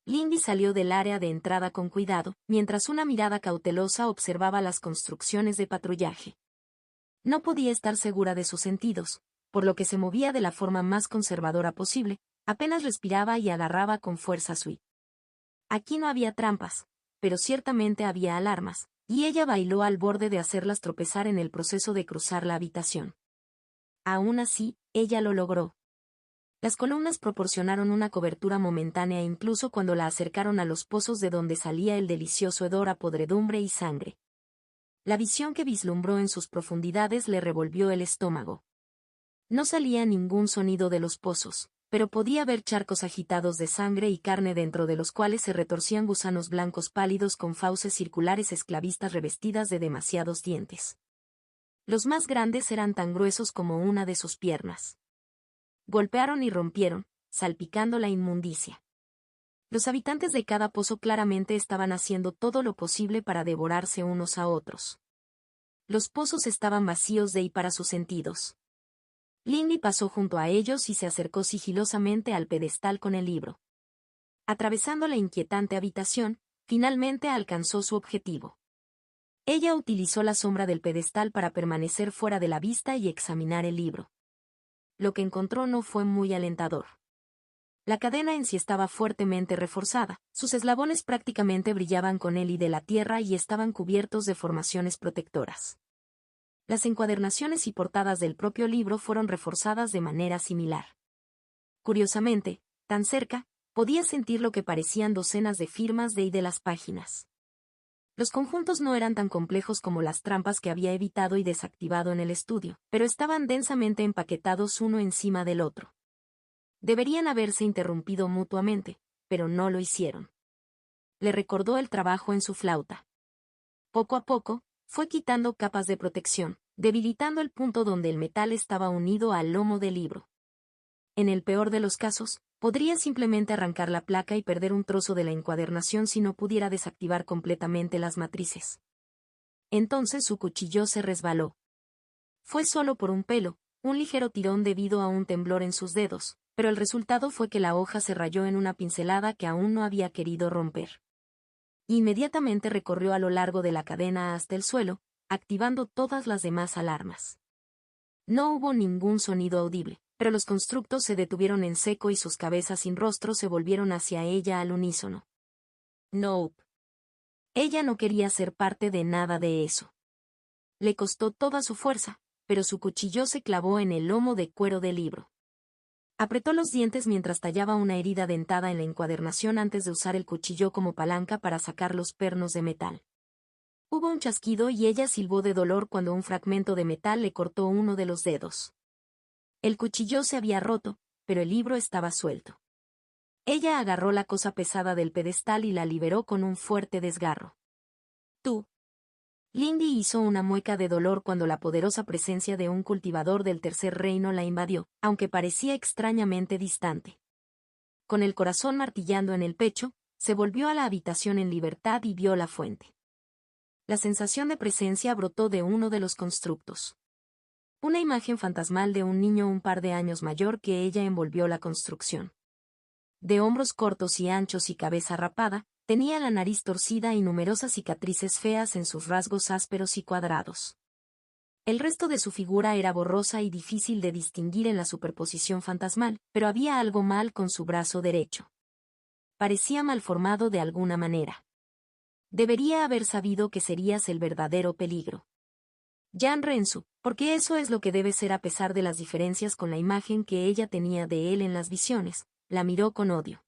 Lindy salió del área de entrada con cuidado, mientras una mirada cautelosa observaba las construcciones de patrullaje. No podía estar segura de sus sentidos, por lo que se movía de la forma más conservadora posible, apenas respiraba y agarraba con fuerza su. Aquí no había trampas, pero ciertamente había alarmas, y ella bailó al borde de hacerlas tropezar en el proceso de cruzar la habitación. Aún así, ella lo logró. Las columnas proporcionaron una cobertura momentánea incluso cuando la acercaron a los pozos de donde salía el delicioso hedor a podredumbre y sangre. La visión que vislumbró en sus profundidades le revolvió el estómago. No salía ningún sonido de los pozos, pero podía ver charcos agitados de sangre y carne dentro de los cuales se retorcían gusanos blancos pálidos con fauces circulares esclavistas revestidas de demasiados dientes. Los más grandes eran tan gruesos como una de sus piernas. Golpearon y rompieron, salpicando la inmundicia. Los habitantes de cada pozo claramente estaban haciendo todo lo posible para devorarse unos a otros. Los pozos estaban vacíos de y para sus sentidos. Lindy pasó junto a ellos y se acercó sigilosamente al pedestal con el libro. Atravesando la inquietante habitación, finalmente alcanzó su objetivo. Ella utilizó la sombra del pedestal para permanecer fuera de la vista y examinar el libro. Lo que encontró no fue muy alentador. La cadena en sí estaba fuertemente reforzada, sus eslabones prácticamente brillaban con él y de la tierra y estaban cubiertos de formaciones protectoras. Las encuadernaciones y portadas del propio libro fueron reforzadas de manera similar. Curiosamente, tan cerca, podía sentir lo que parecían docenas de firmas de y de las páginas. Los conjuntos no eran tan complejos como las trampas que había evitado y desactivado en el estudio, pero estaban densamente empaquetados uno encima del otro. Deberían haberse interrumpido mutuamente, pero no lo hicieron. Le recordó el trabajo en su flauta. Poco a poco, fue quitando capas de protección, debilitando el punto donde el metal estaba unido al lomo del libro. En el peor de los casos, podría simplemente arrancar la placa y perder un trozo de la encuadernación si no pudiera desactivar completamente las matrices. Entonces su cuchillo se resbaló. Fue solo por un pelo, un ligero tirón debido a un temblor en sus dedos, pero el resultado fue que la hoja se rayó en una pincelada que aún no había querido romper. Inmediatamente recorrió a lo largo de la cadena hasta el suelo, activando todas las demás alarmas. No hubo ningún sonido audible, pero los constructos se detuvieron en seco y sus cabezas sin rostro se volvieron hacia ella al unísono. Nope. Ella no quería ser parte de nada de eso. Le costó toda su fuerza, pero su cuchillo se clavó en el lomo de cuero del libro. Apretó los dientes mientras tallaba una herida dentada en la encuadernación antes de usar el cuchillo como palanca para sacar los pernos de metal. Hubo un chasquido y ella silbó de dolor cuando un fragmento de metal le cortó uno de los dedos. El cuchillo se había roto, pero el libro estaba suelto. Ella agarró la cosa pesada del pedestal y la liberó con un fuerte desgarro. Tú. Lindy hizo una mueca de dolor cuando la poderosa presencia de un cultivador del Tercer Reino la invadió, aunque parecía extrañamente distante. Con el corazón martillando en el pecho, se volvió a la habitación en libertad y vio la fuente. La sensación de presencia brotó de uno de los constructos. Una imagen fantasmal de un niño un par de años mayor que ella envolvió la construcción. De hombros cortos y anchos y cabeza rapada, tenía la nariz torcida y numerosas cicatrices feas en sus rasgos ásperos y cuadrados. El resto de su figura era borrosa y difícil de distinguir en la superposición fantasmal, pero había algo mal con su brazo derecho. Parecía malformado de alguna manera. Debería haber sabido que serías el verdadero peligro. Jan Rensu, porque eso es lo que debe ser a pesar de las diferencias con la imagen que ella tenía de él en las visiones, la miró con odio.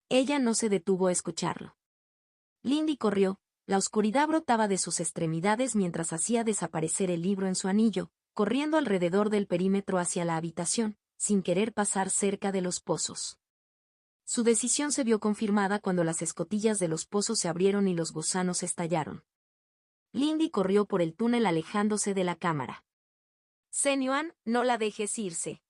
Ella no se detuvo a escucharlo. Lindy corrió, la oscuridad brotaba de sus extremidades mientras hacía desaparecer el libro en su anillo, corriendo alrededor del perímetro hacia la habitación, sin querer pasar cerca de los pozos. Su decisión se vio confirmada cuando las escotillas de los pozos se abrieron y los gusanos estallaron. Lindy corrió por el túnel alejándose de la cámara. Senyuan, no la dejes irse.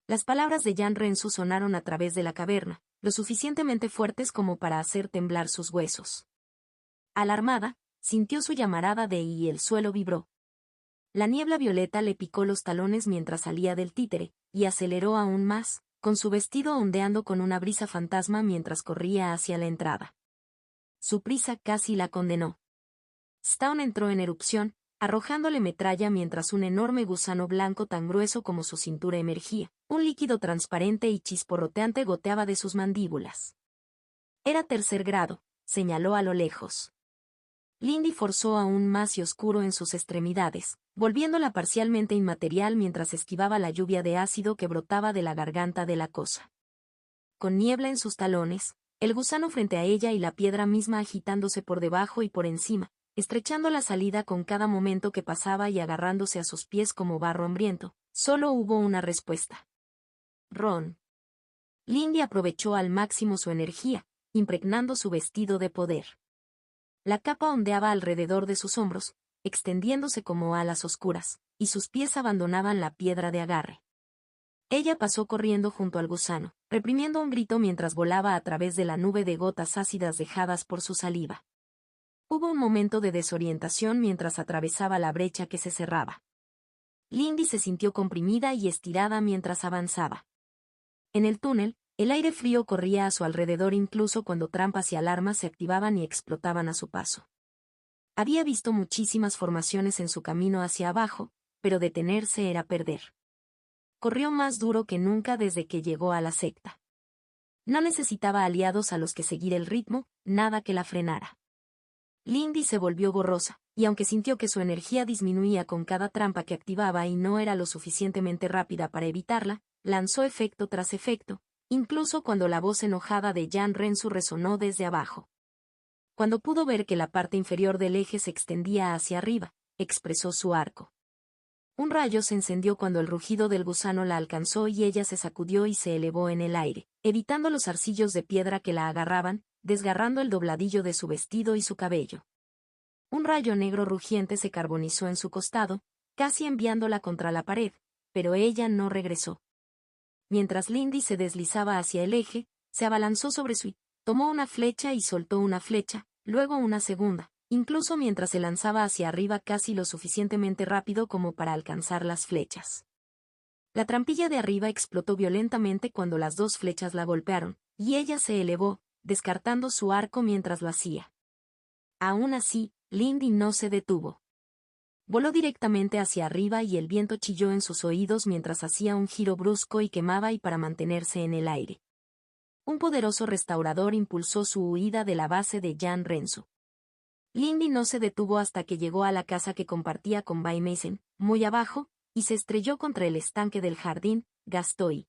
Las palabras de Jan Rensu sonaron a través de la caverna, lo suficientemente fuertes como para hacer temblar sus huesos. Alarmada, sintió su llamarada y el suelo vibró. La niebla violeta le picó los talones mientras salía del títere, y aceleró aún más, con su vestido ondeando con una brisa fantasma mientras corría hacia la entrada. Su prisa casi la condenó. Stone entró en erupción, arrojándole metralla mientras un enorme gusano blanco tan grueso como su cintura emergía. Un líquido transparente y chisporroteante goteaba de sus mandíbulas. Era tercer grado, señaló a lo lejos. Lindy forzó aún más y oscuro en sus extremidades, volviéndola parcialmente inmaterial mientras esquivaba la lluvia de ácido que brotaba de la garganta de la cosa. Con niebla en sus talones, el gusano frente a ella y la piedra misma agitándose por debajo y por encima, estrechando la salida con cada momento que pasaba y agarrándose a sus pies como barro hambriento, solo hubo una respuesta. Ron. Lindy aprovechó al máximo su energía, impregnando su vestido de poder. La capa ondeaba alrededor de sus hombros, extendiéndose como alas oscuras, y sus pies abandonaban la piedra de agarre. Ella pasó corriendo junto al gusano, reprimiendo un grito mientras volaba a través de la nube de gotas ácidas dejadas por su saliva. Hubo un momento de desorientación mientras atravesaba la brecha que se cerraba. Lindy se sintió comprimida y estirada mientras avanzaba. En el túnel, el aire frío corría a su alrededor incluso cuando trampas y alarmas se activaban y explotaban a su paso. Había visto muchísimas formaciones en su camino hacia abajo, pero detenerse era perder. Corrió más duro que nunca desde que llegó a la secta. No necesitaba aliados a los que seguir el ritmo, nada que la frenara. Lindy se volvió borrosa, y aunque sintió que su energía disminuía con cada trampa que activaba y no era lo suficientemente rápida para evitarla, lanzó efecto tras efecto, incluso cuando la voz enojada de Jan Rensu resonó desde abajo. Cuando pudo ver que la parte inferior del eje se extendía hacia arriba, expresó su arco. Un rayo se encendió cuando el rugido del gusano la alcanzó y ella se sacudió y se elevó en el aire, evitando los zarcillos de piedra que la agarraban, desgarrando el dobladillo de su vestido y su cabello. Un rayo negro rugiente se carbonizó en su costado, casi enviándola contra la pared, pero ella no regresó. Mientras Lindy se deslizaba hacia el eje, se abalanzó sobre su tomó una flecha y soltó una flecha, luego una segunda, incluso mientras se lanzaba hacia arriba casi lo suficientemente rápido como para alcanzar las flechas. La trampilla de arriba explotó violentamente cuando las dos flechas la golpearon, y ella se elevó, descartando su arco mientras lo hacía. Aún así, Lindy no se detuvo. Voló directamente hacia arriba y el viento chilló en sus oídos mientras hacía un giro brusco y quemaba y para mantenerse en el aire. Un poderoso restaurador impulsó su huida de la base de Jan Rensu. Lindy no se detuvo hasta que llegó a la casa que compartía con By Mason, muy abajo, y se estrelló contra el estanque del jardín, Gastoy.